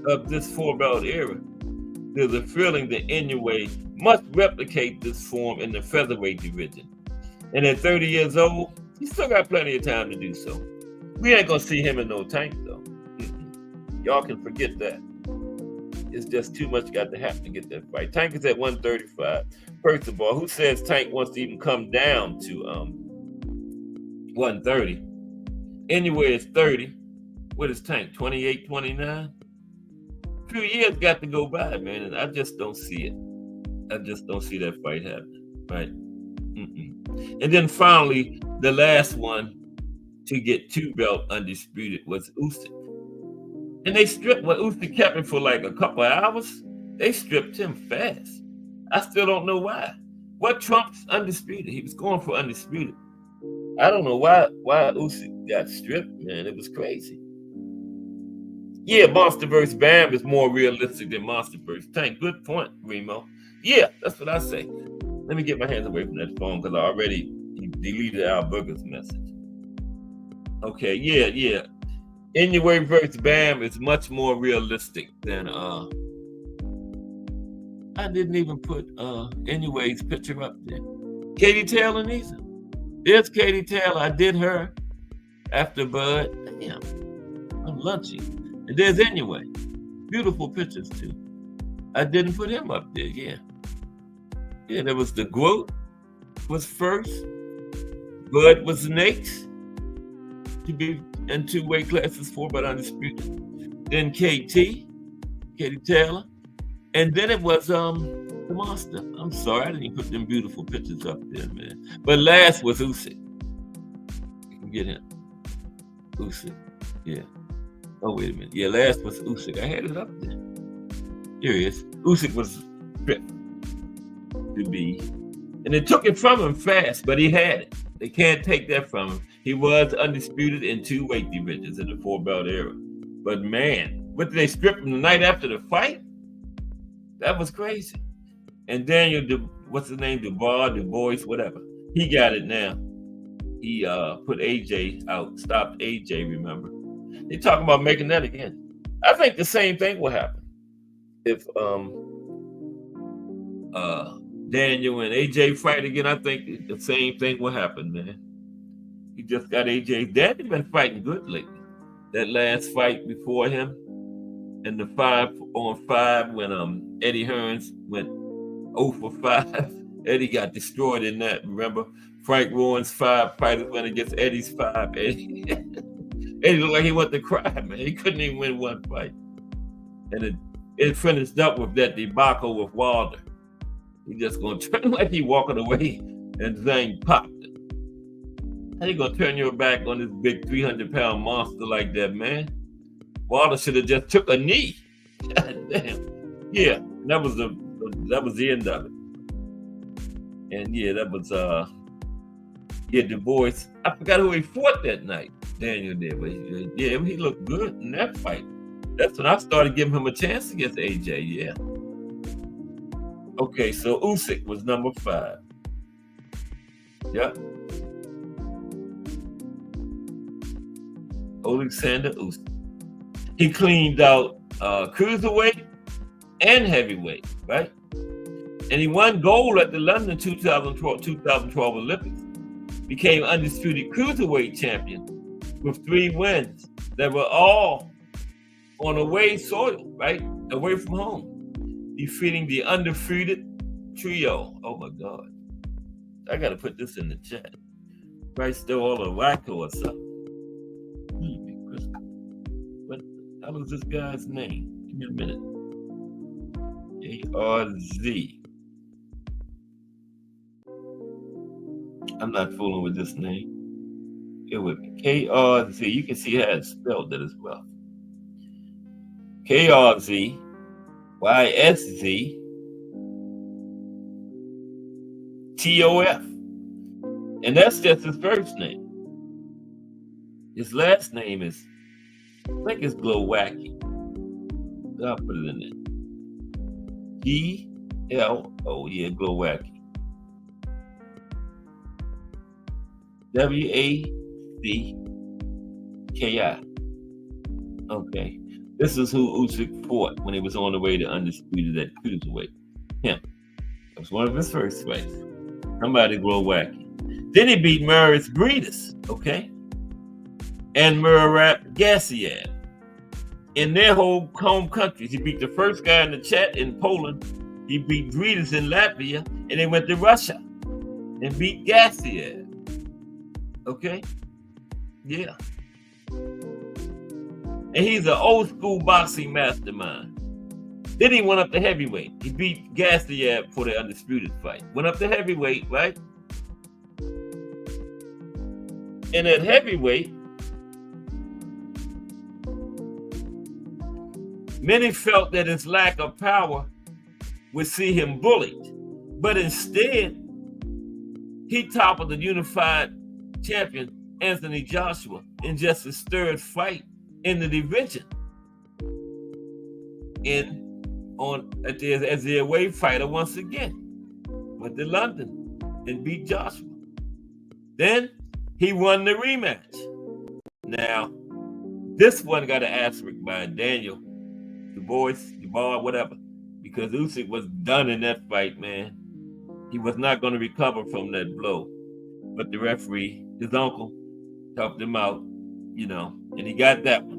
of this 4-belt era, there's a feeling that Inoue must replicate this form in the featherweight division. And at 30 years old, he still got plenty of time to do so. We ain't gonna see him in no Tank though. Y'all can forget that. It's just too much got to happen to get that fight. Tank is at 135. First of all, who says Tank wants to even come down to 130? Anyway, it's 30. What is Tank? 28, 29? A few years got to go by, man, and I just don't see it. I just don't see that fight happening, right? And then finally, the last one to get 2-belt undisputed was Usyk. And they stripped, Usyk kept him for like a couple of hours. They stripped him fast. I still don't know why. What trumps undisputed? He was going for undisputed. I don't know why Usyk got stripped, man. It was crazy. Yeah, Monster vs. Bam is more realistic than Monster vs. Tank. Good point, Remo. Yeah, that's what I say. Let me get my hands away from that phone because I already deleted Al Burger's message. Okay, yeah. Inoue vs. Bam is much more realistic than I didn't even put Inoue's picture up there. Katie Taylor neither. There's Katie Taylor. I did her after Bud. Damn, I'm lunchy. And there's Inoue. Beautiful pictures too. I didn't put him up there. Yeah, there was the GOAT was first. Bud was next to be and 2 weight classes, 4 but undisputed. Then Katie Taylor, and then it was the Monster. I'm sorry, I didn't put them beautiful pictures up there, man. But last was Usyk. You can get him. Usyk, yeah. Oh, wait a minute. Yeah, last was Usyk. I had it up there. Here he is. Usyk was fifth to be. And they took it from him fast, but he had it. They can't take that from him. He was undisputed in 2 weight divisions in the 4-belt era. But man, what did they strip him the night after the fight? That was crazy. And Daniel, what's his name? Du Bois, whatever. He got it now. He put AJ out, stopped AJ, remember? They talking about making that again. I think the same thing will happen if Daniel and AJ fight again. I think the same thing will happen, man. He just got AJ. Daniel been fighting good lately. That last fight before him, and the 5-on-5 when Eddie Hearns went 0 for 5. Eddie got destroyed in that. Remember, Frank Warren's 5 fighters went against Eddie's 5. Eddie looked like he wanted to cry, man. He couldn't even win one fight. And it finished up with that debacle with Wilder. He just gonna turn like he walking away, and Zane popped it. How you gonna turn your back on this big 300-pound monster like that, man? Wilder should have just took a knee. God damn. Yeah, that was the end of it. And yeah, that was Du Bois. I forgot who he fought that night. Daniel did, but he looked good in that fight. That's when I started giving him a chance against AJ. Yeah. Okay, so Usyk was number 5. Yep. Alexander Usyk. He cleaned out cruiserweight and heavyweight, right? And he won gold at the London 2012 Olympics. Became undisputed cruiserweight champion with 3 wins that were all on away soil, right? Away from home. Defeating the undefeated trio. Oh my God. I gotta put this in the chat. Right, still all a wacko or something. What was this guy's name? Give me a minute. ARZ. I'm not fooling with this name. Here with me. KRZ. You can see how it's spelled that as well. KRZ YSZ TOF. And that's just his first name. His last name is, I think it's Glowacki. I'll put it in there. GLO, yeah, Glowacki. WACKI. Okay. This is who Usyk fought when he was on the way to undisputed at cruiserweight. Him. That was one of his first fights. Somebody Glowacki. Then he beat Maurice Breedis, okay? And Murat Gassiev. In their whole home countries. He beat the first guy in the chat in Poland. He beat Breedis in Latvia. And they went to Russia and beat Gassiev. Okay? Yeah. And he's an old school boxing mastermind. Then he went up to heavyweight. He beat Gassiev for the undisputed fight. Went up to heavyweight, right? And at heavyweight, many felt that his lack of power would see him bullied. But instead, he toppled the unified champion, Anthony Joshua, in just his 3rd fight in the division. As the away fighter once again. Went to London and beat Joshua. Then he won the rematch. Now, this one got an asterisk by Daniel, Du Bois, whatever, because Usyk was done in that fight, man. He was not going to recover from that blow. But the referee, his uncle, helped him out, and he got that one.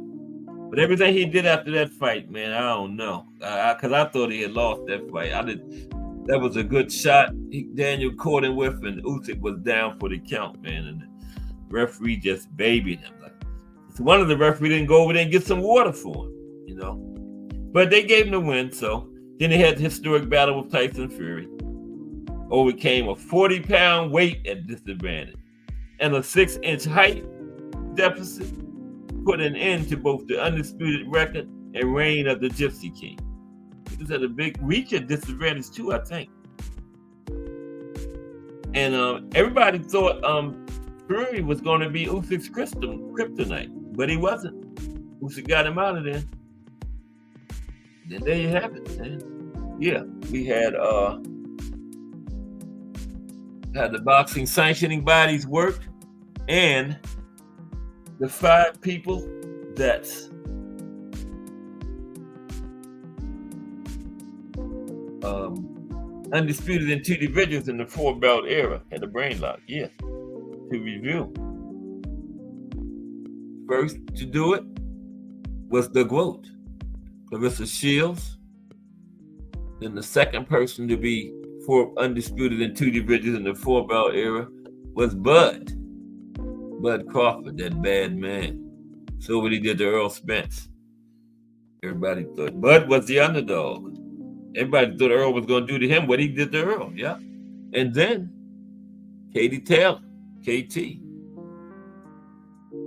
But everything he did after that fight, man, I don't know. Because I thought he had lost that fight. That was a good shot. Daniel caught him with, and Usyk was down for the count, man. And the referee just babied him. Like, So one of the referees didn't go over there and get some water for him, you know. But they gave him the win, so then they had the historic battle with Tyson Fury. Overcame a 40-pound weight at disadvantage and a 6-inch height deficit, put an end to both the undisputed record and reign of the Gypsy King. He was at a big reach at disadvantage too, I think. And everybody thought Fury was going to be Usyk's kryptonite, but he wasn't. Usyk got him out of there. Then there you have it, man. Yeah, we had the boxing sanctioning bodies work, and the 5 people that's undisputed in 2 divisions in the 4-belt era had a brain lock. Yes, to review. First to do it was the GOAT, Clarissa Shields. Then the second person to be undisputed in 2 divisions in the 4-belt era was Bud Crawford, that bad man. So what he did to Earl Spence. Everybody thought Bud was the underdog. Everybody thought Earl was going to do to him what he did to Earl, yeah. And then Katie Taylor, KT.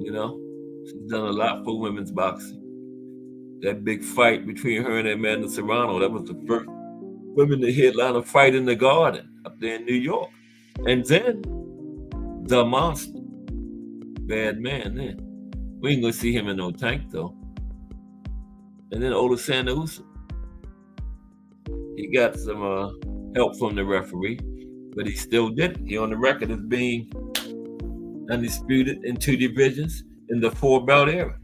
You know, she's done a lot for women's boxing. That big fight between her and Amanda Serrano, that was the first women to headline a fight in the Garden up there in New York. And then the Monster, bad man then. We ain't gonna see him in no tank though. And then Oleksandr Usyk. He got some help from the referee, but he still did it. He on the record as being undisputed in 2 divisions in the 4-belt era.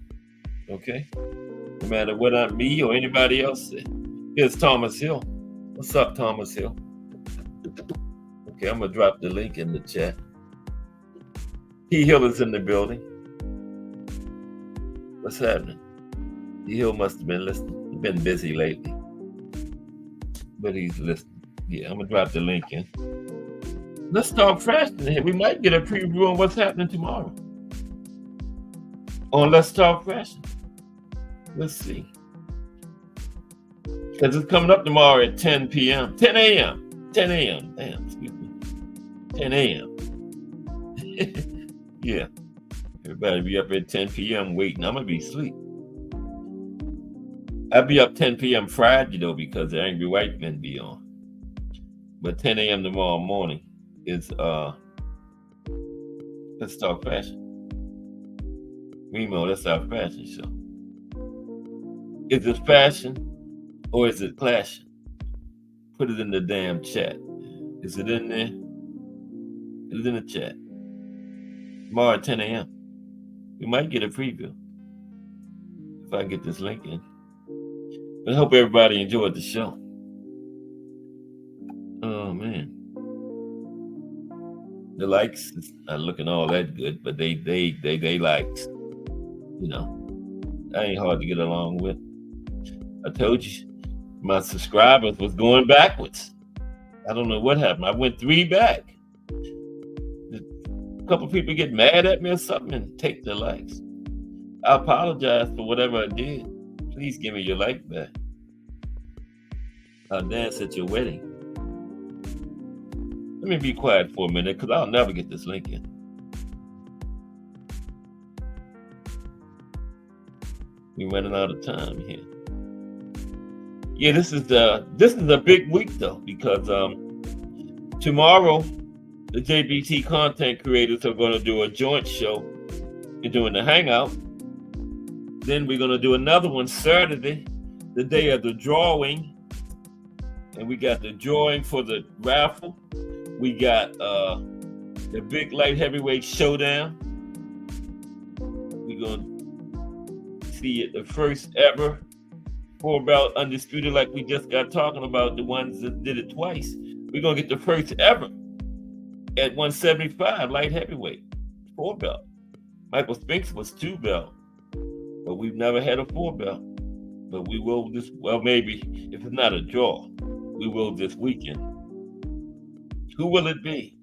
Okay? No matter what me or anybody else said. Here's Thomas Hill. What's up, Thomas Hill? Okay, I'm gonna drop the link in the chat. T. Hill is in the building. What's happening? T. Hill must have been listening. He's been busy lately. But he's listening. Yeah, I'm gonna drop the link in. Let's talk fashion here. We might get a preview on what's happening tomorrow. On Let's Talk Fashion. Let's see. Because it's coming up tomorrow at 10 p.m. 10 a.m. 10 a.m. Damn, excuse me. 10 a.m. Yeah. Everybody be up at 10 p.m. waiting. I'm going to be asleep. I'll be up 10 p.m. Friday, though, because the Angry White Men be on. But 10 a.m. tomorrow morning is Let's Talk Fashion. Remo, that's our fashion show. Is it fashion or is it clashing? Put it in the damn chat. Is it in there? Put it in the chat. Tomorrow at 10 a.m. We might get a preview if I get this link in. But I hope everybody enjoyed the show. Oh man. The likes is not looking all that good, but they likes. You know, that ain't hard to get along with. I told you, my subscribers was going backwards. I don't know what happened. I went 3 back. A couple people get mad at me or something and take their likes. I apologize for whatever I did. Please give me your like back. I'll dance at your wedding. Let me be quiet for a minute because I'll never get this link in. We're running out of time here. Yeah, this is a big week though, because tomorrow the JBT content creators are going to do a joint show. They're doing the hangout. Then we're going to do another one Saturday, the day of the drawing. And we got the drawing for the raffle. We got the big light heavyweight showdown. We're going to see it, the first ever 4-belt undisputed, like we just got talking about, the ones that did it twice. We're going to get the first ever at 175 light heavyweight 4-belt. Michael Spinks was 2-belt, but we've never had a 4-belt. But we will this, well, maybe if it's not a draw, we will this weekend. Who will it be?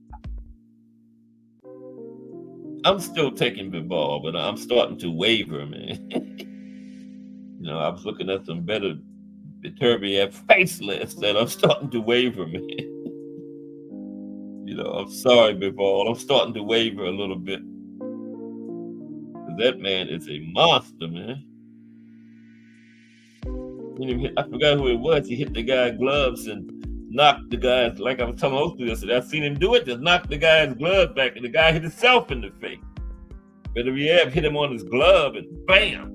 I'm still taking Bivol, but I'm starting to waver, man. You know, I was looking at some better Beterbiev facelifts, and I'm starting to waver, man. You know, I'm sorry, Bivol. I'm starting to waver a little bit. That man is a monster, man. I forgot who it was. He hit the guy's gloves and knocked the guy's, like I was telling most people yesterday, I've seen him do it, just knock the guy's glove back, and the guy hit himself in the face. But if he had hit him on his glove, and bam,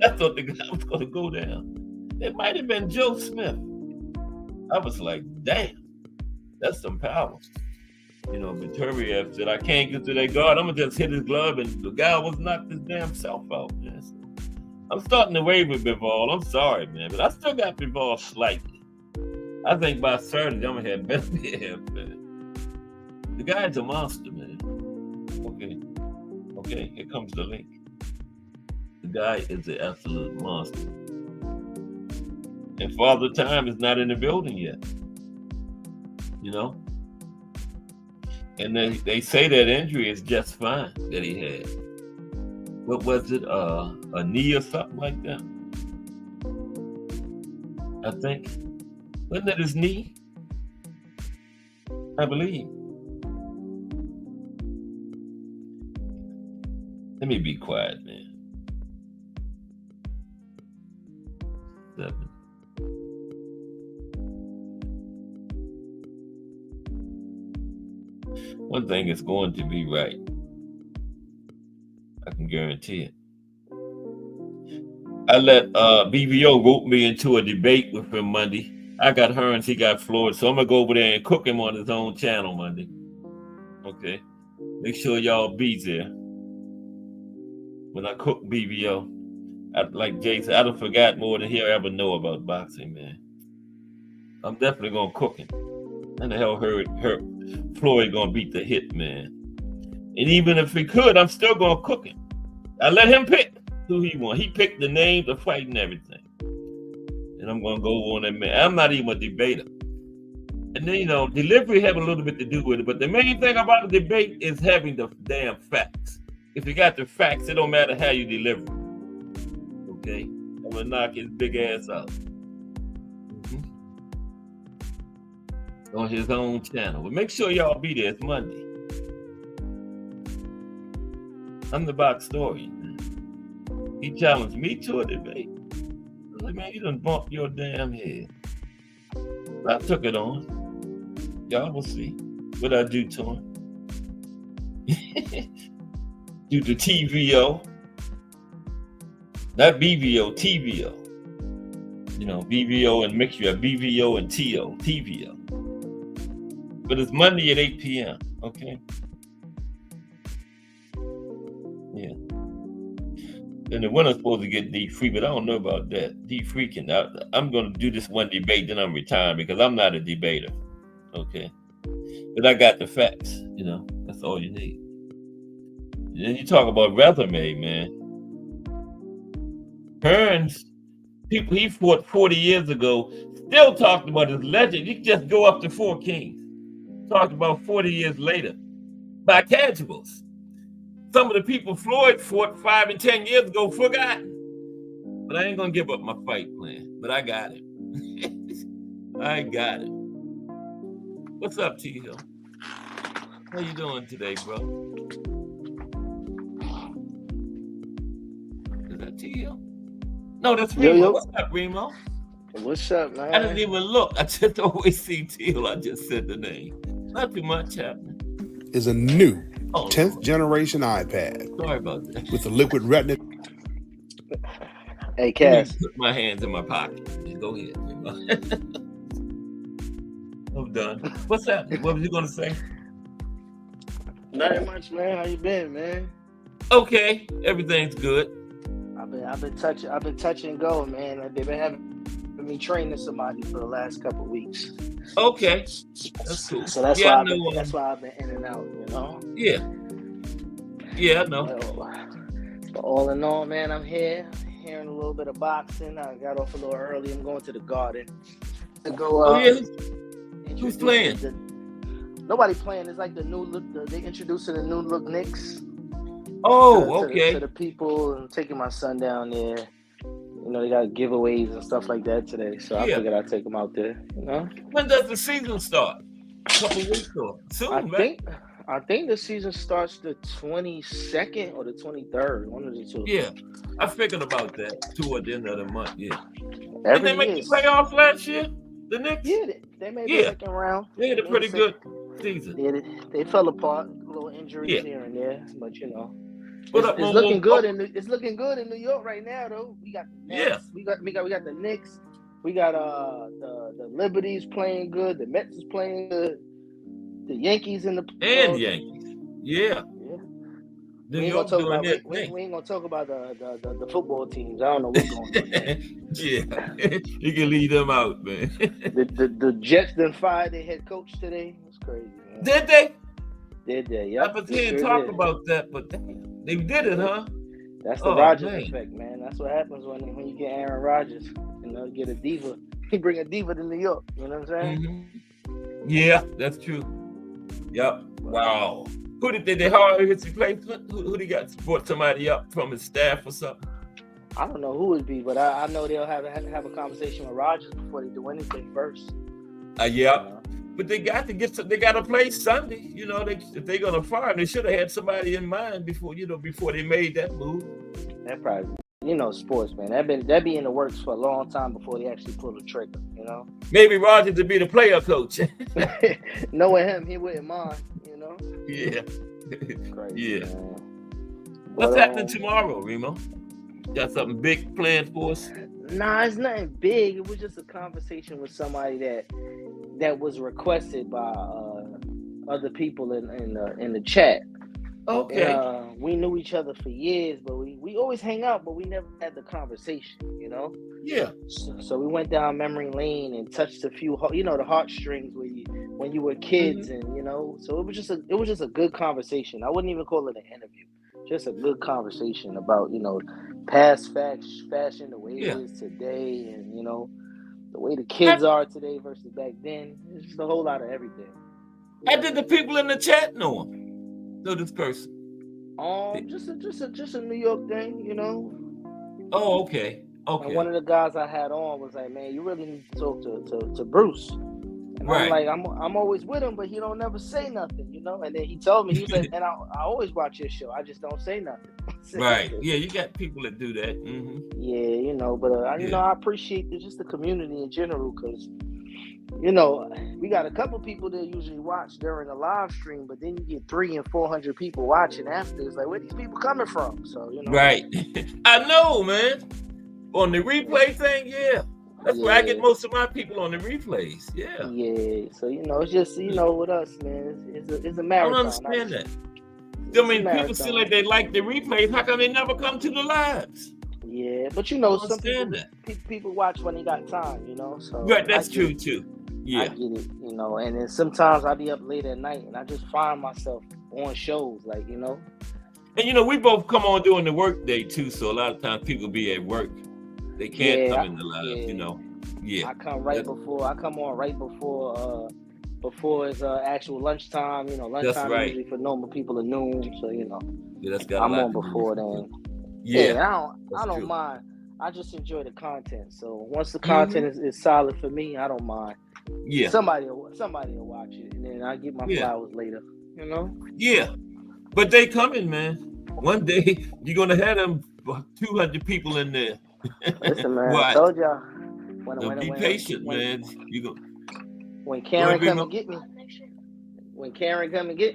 I thought the guy was going to go down. It might have been Joe Smith. I was like, damn, that's some power. You know, Beterbiev said, I can't get to that guard. I'm going to just hit his glove, and the guy was knocked his damn self out, man. So I'm starting to waver Bivol. I'm sorry, man, but I still got Bivol slightly. I think by Saturday, I'm going to have Beterbiev, man. The guy's a monster, man. Okay, here comes the link. The guy is an absolute monster. And Father Time is not in the building yet. You know? And they say that injury is just fine that he had. What was it? A knee or something like that? I think. Wasn't it his knee? I believe. Let me be quiet, man. 7. One thing is going to be right. I can guarantee it. I let BVO rope me into a debate with him Monday. I got Hearns, he got Floyd, so I'm gonna go over there and cook him on his own channel Monday. Okay, make sure y'all be there when I cook BVO. Like Jay said, I done forgot more than he'll ever know about boxing, man. I'm definitely gonna cook him. And the hell hurt Floyd gonna beat the hit, man. And even if he could, I'm still gonna cook him. I let him pick who he want. He picked the name, the fight, and everything. And I'm gonna go on that, man. I'm not even a debater. And then, you know, delivery have a little bit to do with it, but the main thing about the debate is having the damn facts. If you got the facts, it don't matter how you deliver. Okay? I'm gonna knock his big ass out. On his own channel. But make sure y'all be there. It's Monday. I'm the box story. He challenged me to a debate. I was like, man, you done bumped your damn head. I took it on. Y'all will see what I do to him. Do the TVO. Not BVO, TVO. You know, BVO and mixture of BVO and TVO. But it's Monday at 8 p.m., okay? Yeah. And the winner's supposed to get D-Free, but I don't know about that. D-Free can, I'm going to do this one debate, then I'm retiring because I'm not a debater, okay? But I got the facts, you know? That's all you need. And then you talk about resume, man. Hearns, people he fought 40 years ago, still talking about his legend. You can just go up to 4 Kings. Talked about 40 years later by casuals. Some of the people Floyd fought 5 and 10 years ago forgotten. But I ain't gonna give up my fight plan. But I got it. I got it. What's up, T Hill? How you doing today, bro? Is that T Hill? No, that's Remo. Yo. What's up, Remo? What's up, man? I didn't even look. I just always see Teal. I just said the name. Not too much happening. Is a new 10th Lord. generation iPad Sorry about that. with the liquid retina. Hey, Cass. Put my hands in my pocket. Go ahead. I'm done. What's happening? What was you gonna say? Nothing much, man. How you been, man? Okay, everything's good. I've been touching and go, man. They've been having me training somebody for the last couple of weeks. Okay, that's cool. So that's Yeah, that's why I've been in and out, you know. Yeah, I know. But all in all, man, I'm here, hearing a little bit of boxing. I got off a little early. I'm going to the garden to go. Who's playing? Nobody playing. It's like the new look. They introducing the new look Knicks. Oh, to okay. the people. I'm taking my son down there. You know, they got giveaways and stuff like that today, so I Yeah. figured I'd take him out there. You know, When does the season start? A couple weeks or soon, right? I think the season starts the 22nd or the 23rd. One of the two. Yeah. I figured about that toward the end of the month. Yeah. Did Every they make year. the playoffs last year? The Knicks? Yeah, they made the Yeah. second round. They had a Made pretty the good season. Yeah, they fell apart. Little injuries Yeah. here and there, but you know, What up, it's Momo? looking good. It's looking good in New York right now, though. We got the Yeah. Nets. We got the Knicks. We got the Liberties playing good. The Mets is playing good. The Yankees in the And Yankees. Yeah. Yeah. New We ain't York gonna talk doing about their we thing. ain't gonna talk about the football teams. I don't know what's going on there. Yeah. You can leave them out, man. The Jets done fired their head coach today. It's crazy, man. Did they? Did they? I Yep. was they hearing sure talk did. about that, but damn, they did it, huh? That's the Oh, Rodgers man. effect, man. That's what happens when you get Aaron Rodgers. You know, get a diva. He bring a diva to New York. You know what I'm saying? Yeah, that's true. Yep. Wow. Who did they hire his replacement? Who they got? Brought somebody up from his staff or something? I don't know who it be, but I know they'll have a conversation with Rodgers before they do anything first. Yeah. You know? But they got to they got to play Sunday. You know, if they're gonna fire him, they should have had somebody in mind before they made that move. That probably, you know, sports, man. That be in the works for a long time before they actually pull the trigger. You know. Maybe Rodgers to be the player coach. Knowing him, he wouldn't mind. You know. Yeah. Crazy, Yeah. man. What's But, happening tomorrow, Remo? Got something big planned for us? Nah, it's nothing big. It was just a conversation with somebody that was requested by other people in the chat. Okay. We knew each other for years, but we always hang out, but we never had the conversation, you know? Yeah. So we went down memory lane and touched a few, you know, the heartstrings when you were kids, and you know. So it was just a good conversation. I wouldn't even call it an interview. Just a good conversation about, you know, past fashion, the way it is today, and you know, the way the kids are today versus back then. It's just a whole lot of everything. How did the people in the chat know him? Know this person? Just a New York thing, you know. Oh, okay. Okay. And one of the guys I had on was like, "Man, you really need to talk to Bruce." And Right. I'm like, I'm always with him, but he don't never say nothing, you know. And then he told me, he was like, "And I always watch your show. I just don't say nothing." Right. Yeah, you got people that do that. Mm-hmm. Yeah, you know, but you know, I appreciate just the community in general, because you know, we got a couple people that usually watch during the live stream, but then you get 300 and 400 people watching after. It's like, where these people coming from? So you know, Right. I know, man. On the replay thing, yeah. That's where I get most of my people on the replays. Yeah. Yeah. So you know, it's just, you know, with us, man, it's a marathon. I don't understand that. I mean, people seem like they like the replays. How come they never come to the lives? Yeah, but you know, some people watch when they got time, you know. So right, that's true too. Yeah, I get it, you know. And then sometimes I'll be up late at night, and I just find myself on shows, like, you know. And you know, we both come on during the work day too, so a lot of times people be at work. They can't come in the live, you know. Yeah, I come on right before it's actual lunchtime. You know, lunchtime usually for normal people at noon. So you know, I'm on before then. Yeah, I don't mind. I just enjoy the content. So once the content is solid for me, I don't mind. Yeah, somebody will watch it, and then I get my flowers later. You know. Yeah, but they coming, man. One day you're gonna have them 200 people in there. Listen, man, I told y'all. Be patient, man. When Karen come and get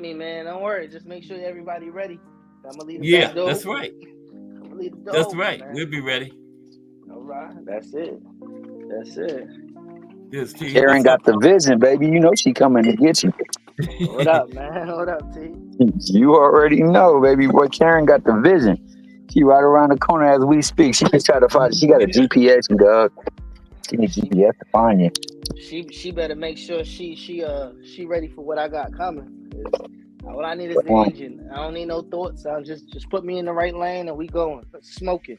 me, man, don't worry. Just make sure everybody ready. I'm gonna leave the back door. That's right. I'm gonna leave the door. That's right. Man. We'll be ready. All right. That's it. Yes, T. Karen got the vision, baby. You know she coming to get you. What up, man? What up, T? You already know, baby. Boy, Karen got the vision. She right around the corner as we speak. She just try to find. She got a GPS, dog. She needs GPS to find you. She better make sure she ready for what I got coming. All I need is the engine. I don't need no thoughts. I'll just put me in the right lane and we going. Smoking.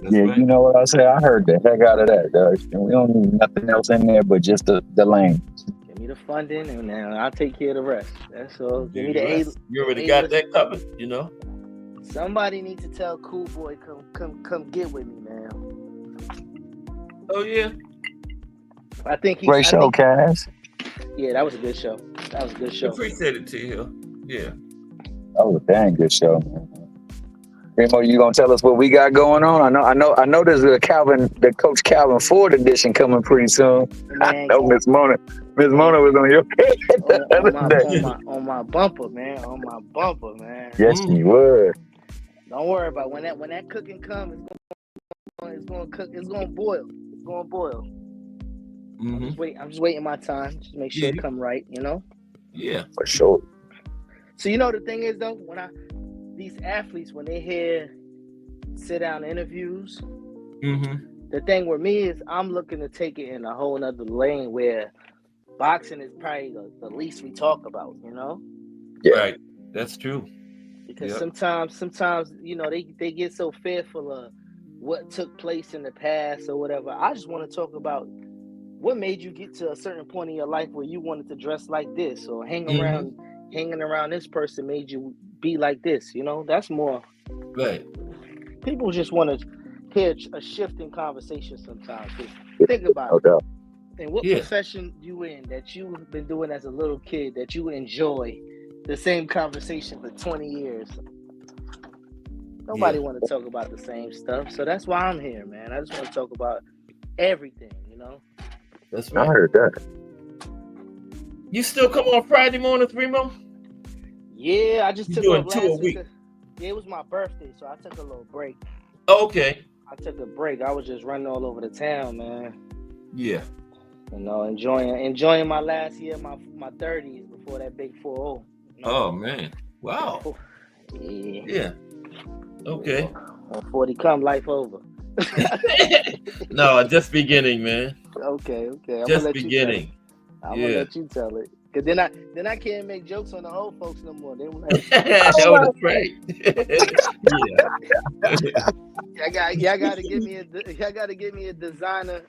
Right. You know what I say? I heard the heck out of that, dog. And we don't need nothing else in there but just the lane. Give me the funding and then I'll take care of the rest. That's all. Give me the You already got that covered, you know. Somebody needs to tell Cool Boy come get with me, man. Oh yeah. I think Great show, Cass. Yeah, that was a good show. Appreciate it, T Hill. Yeah. That was a dang good show, man. Remo, you gonna tell us what we got going on? I know. There's the Coach Calvin Ford edition coming pretty soon. Man, I know Miss Mona was on your head the other day. On my bumper, man. Yes, she was. Don't worry about it. When that cooking comes, it's gonna cook. It's gonna boil. Mm-hmm. I'm just waiting my time. Just make sure it come right. You know. Yeah, for sure. So you know the thing is though, these athletes when they hear sit down interviews, the thing with me is I'm looking to take it in a whole nother lane where boxing is probably the least we talk about, you know? Yeah. Right. That's true. Because sometimes, you know, they get so fearful of what took place in the past or whatever. I just want to talk about what made you get to a certain point in your life where you wanted to dress like this or hanging around this person made you be like this, you know? That's more. Right. People just want to hear a shift in conversation sometimes. Think about it. And what profession you in that you've been doing as a little kid that you enjoy the same conversation for 20 years? Nobody want to talk about the same stuff. So that's why I'm here, man. I just want to talk about everything, you know? That's right. I heard that. You still come on Friday mornings, Remo? Yeah, I just took doing last 2 a week. It was my birthday, so I took a little break. Okay. I took a break. I was just running all over the town, man. Yeah. You know, enjoying my last year, my 30s before that big 4-0. You know? Oh man. Wow. Yeah. Okay. When 40 come, life over. No, just beginning, man. Okay. Just beginning. I'm gonna let you tell it. Cause then I can't make jokes on the old folks no more. They were like, that's right. Yeah. Y'all gotta give me a designer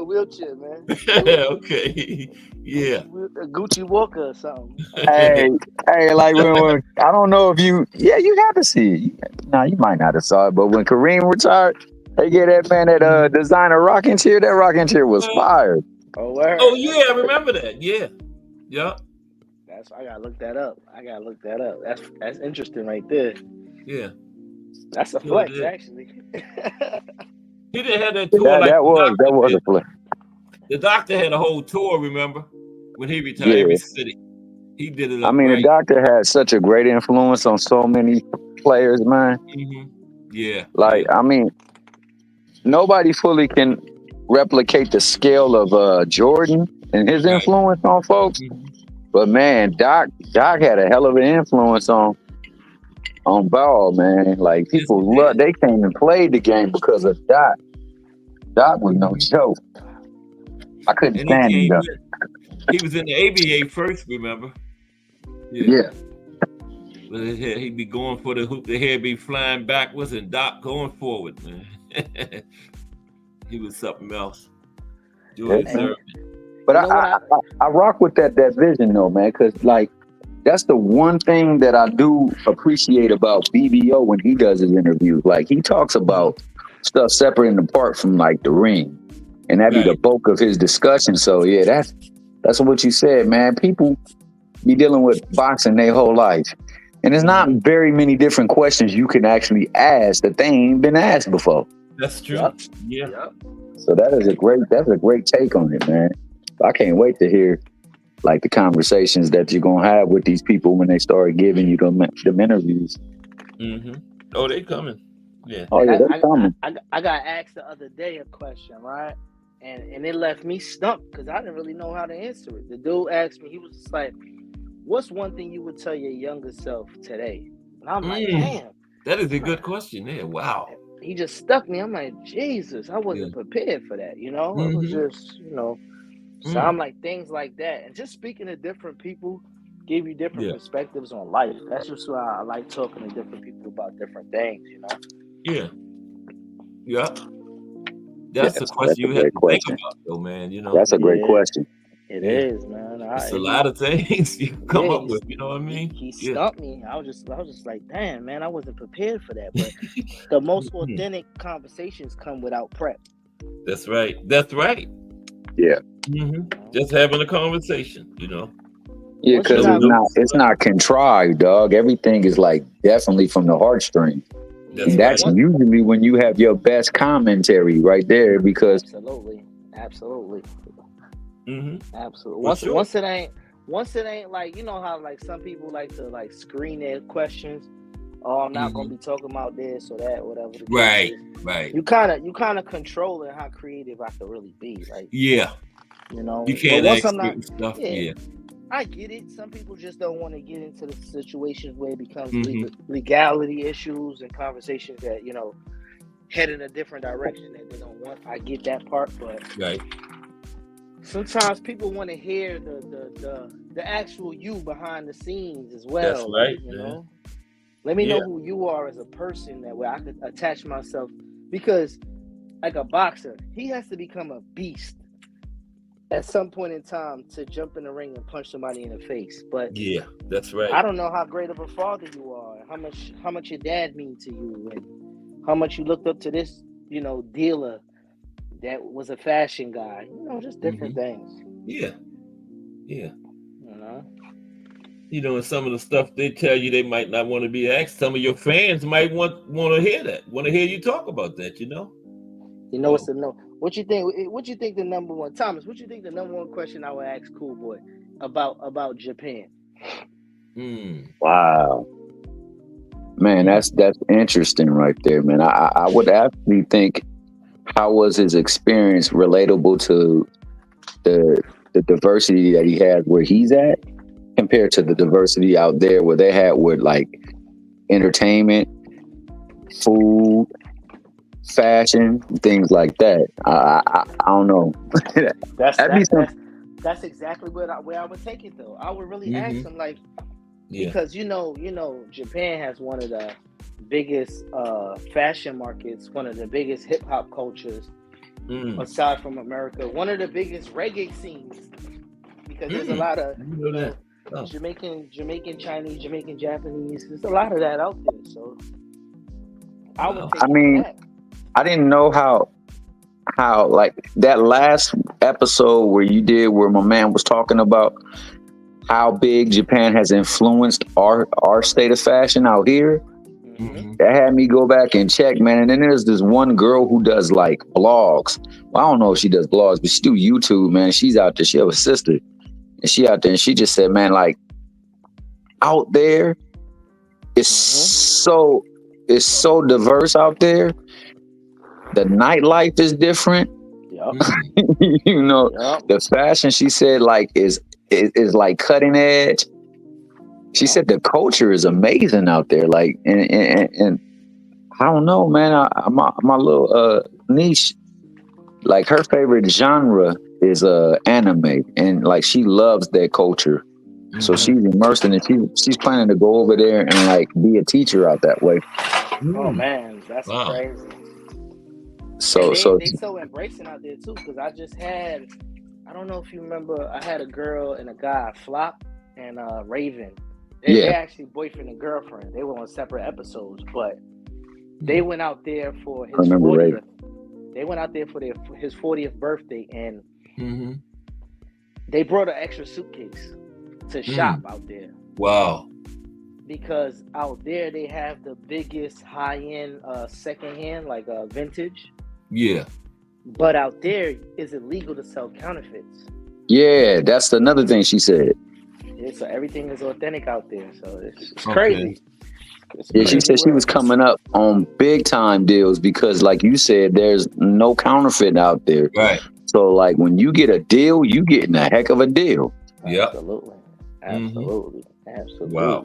wheelchair, man. Okay. Yeah. A Gucci Walker or something. Hey, like when I don't know if you have to see it. No, you might not have saw it, but when Kareem retired, they gave that man that designer rocking chair. That rocking chair was fire. Oh, word. Oh yeah, I remember that. Yeah. Yep. I gotta look that up. That's interesting right there. Yeah. That's a flex, actually. He didn't have that tour that was a flex. The doctor had a whole tour, remember? When he retired, every city. He did it up. I mean, right. The doctor had such a great influence on so many players, man. Mm-hmm. Yeah. Like, I mean, nobody fully can replicate the scale of Jordan and his influence on folks. Mm-hmm. But man, Doc had a hell of an influence on ball, man. Like people they came and played the game because of Doc. Doc was no joke. I couldn't stand him though. He was in the ABA first, remember? Yeah. But he'd be going for the hoop, the hair be flying backwards, and Doc going forward, man. He was something else. But I rock with that vision though, man, because like that's the one thing that I do appreciate about BBO when he does his interviews. Like he talks about stuff separate and apart from like the ring, and that be the bulk of his discussion. So yeah, that's what you said, man. People be dealing with boxing their whole life, and there's not very many different questions you can actually ask that they ain't been asked before. That's true. Yep. Yeah. Yep. So that's a great take on it, man. I can't wait to hear like the conversations that you're gonna have with these people when they start giving you them interviews. Mm-hmm. Oh, they coming. Yeah. Oh yeah, they're coming. I got asked the other day a question, right? And it left me stumped because I didn't really know how to answer it. The dude asked me, he was just like, "What's one thing you would tell your younger self today?" And I'm like, "Damn, that is a good question." Yeah. Wow. He just stuck me. I'm like, Jesus, I wasn't prepared for that. You know, it was just, you know. So I'm like, things like that. And just speaking to different people give you different perspectives on life. That's just why I like talking to different people about different things, you know? Yeah. Yeah. That's a question you have to think about, though, man. You know, that's a great question. It is, man. It's a lot of things you come up with. You know what I mean? He stumped me. I was just like, damn, man, I wasn't prepared for that. But the most authentic conversations come without prep. That's right. Yeah. Just having a conversation, you know. Yeah, because it's not contrived, dog. Everything is like definitely from the heartstrings. That's usually when you have your best commentary right there, because absolutely. Once it ain't like, you know how like some people like to like screen their questions. Oh, I'm not gonna be talking about this or that, whatever. Right. You kind of controlling how creative I could really be, like. Yeah. You know, you can't ask stuff. Yeah. I get it. Some people just don't want to get into the situations where it becomes legality issues and conversations that, you know, head in a different direction that they don't want. I get that part, but sometimes people want to hear the actual you behind the scenes as well. That's right. You know, let me know who you are as a person, that way I could attach myself, because like a boxer, he has to become a beast at some point in time to jump in the ring and punch somebody in the face. But yeah, that's right. I don't know how great of a father you are, how much your dad means to you, and how much you looked up to this, you know, dealer that was a fashion guy. You know, just different things. Yeah. You know, and some of the stuff they tell you they might not want to be asked. Some of your fans might want to hear that. Want to hear you talk about that. You know. You know, it's a no. What you think the number one, Thomas? What you think the number one question I would ask Cool Boy about Japan? Wow, man, that's interesting right there, man. I would actually think, how was his experience relatable to the diversity that he has where he's at, compared to the diversity out there where they had with like entertainment, food, fashion, things like that. I don't know. That's exactly where I would take it though. I would really ask him, like, because you know, Japan has one of the biggest fashion markets, one of the biggest hip hop cultures aside from America, one of the biggest reggae scenes, because there's a lot of Jamaican Chinese, Jamaican Japanese. There's a lot of that out there. So I would take that. I didn't know how like that last episode where you did, where my man was talking about how big Japan has influenced our state of fashion out here. That had me go back and check, man. And then there's this one girl who does like blogs. Well, I don't know if she does blogs, but she do YouTube, man. She's out there. She have a sister, and she out there, and she just said, man, like out there, it's so diverse out there. The nightlife is different. You know, the fashion, she said, like is like cutting edge. She said the culture is amazing out there. Like, and I don't know, man. My little niece, like her favorite genre is anime, and like she loves that culture. So she's immersed in it. She's planning to go over there and like be a teacher out that way. Oh man, that's crazy. So they so embracing out there too, because I don't know if you remember, I had a girl and a guy, Flop and Raven. They're actually boyfriend and girlfriend. They were on separate episodes, but they went out there for his 40th. Raven. They went out there for his 40th birthday, and they brought an extra suitcase to shop out there. Wow. Because out there they have the biggest high-end secondhand, like vintage. Yeah. But out there, it's illegal to sell counterfeits. Yeah, that's another thing she said. Yeah, so everything is authentic out there. So it's crazy. Yeah, she said she was coming up on big time deals because, like you said, there's no counterfeit out there. Right. So, like, when you get a deal, you getting a heck of a deal. Yeah. Absolutely. Wow.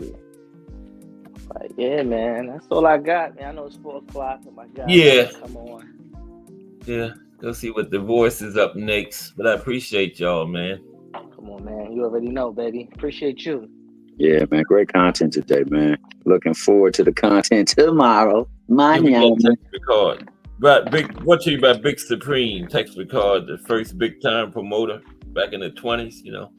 Like, yeah, man, that's all I got, man. I know it's 4:00, and my God, come on. Yeah, go see what the voice is up next. But I appreciate y'all, man. Come on, man. You already know, baby. Appreciate you. Yeah, man. Great content today, man. Looking forward to the content tomorrow. Text record. Right, big. What you about Big Supreme? Text record, the first big time promoter back in the 20s, you know.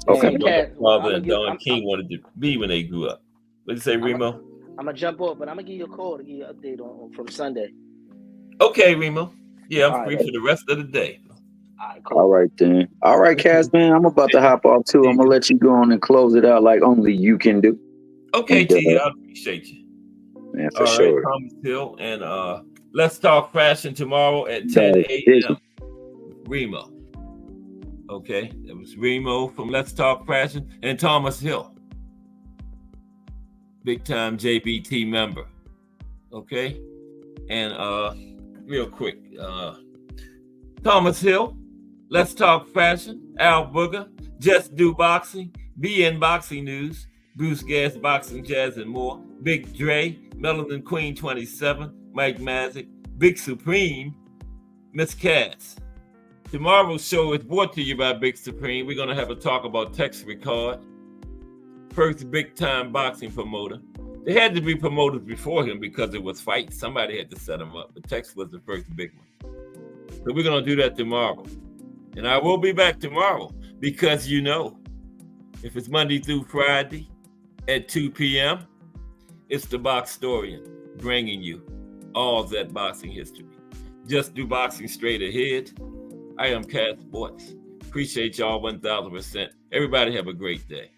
Okay. Father and Don King wanted to be when they grew up. What did you say, Remo? I'm gonna jump off, but I'm gonna give you a call to give you an update on from Sunday. Okay, Remo. Yeah, I'm free for the rest of the day. All right, cool. All right, then. All right, Cass, man. I'm about to hop off too. I'm gonna let you go on and close it out like only you can do. Okay, T. I appreciate you. Man, for sure. Thomas Hill, and let's talk fashion tomorrow at 10 a.m. Remo. Okay, it was Remo from Let's Talk Fashion and Thomas Hill, big time JBT member. Okay, and real quick, Thomas Hill, Let's Talk Fashion, Al Booger, Just Do Boxing, BN Boxing News, Bruce Gas Boxing Jazz and more, Big Dre, Melanin Queen 27, Mike Mazik, Big Supreme, Miss Cass. Tomorrow's show is brought to you by Big Supreme. We're going to have a talk about Tex Rickard, first big-time boxing promoter. There had to be promoters before him because it was fights. Somebody had to set him up, but Tex was the first big one. So we're going to do that tomorrow. And I will be back tomorrow because, you know, if it's Monday through Friday at 2 p.m., it's the Boxtorian bringing you all that boxing history. Just Do Boxing straight ahead. I am Cass Sports. Appreciate y'all 1,000%. Everybody have a great day.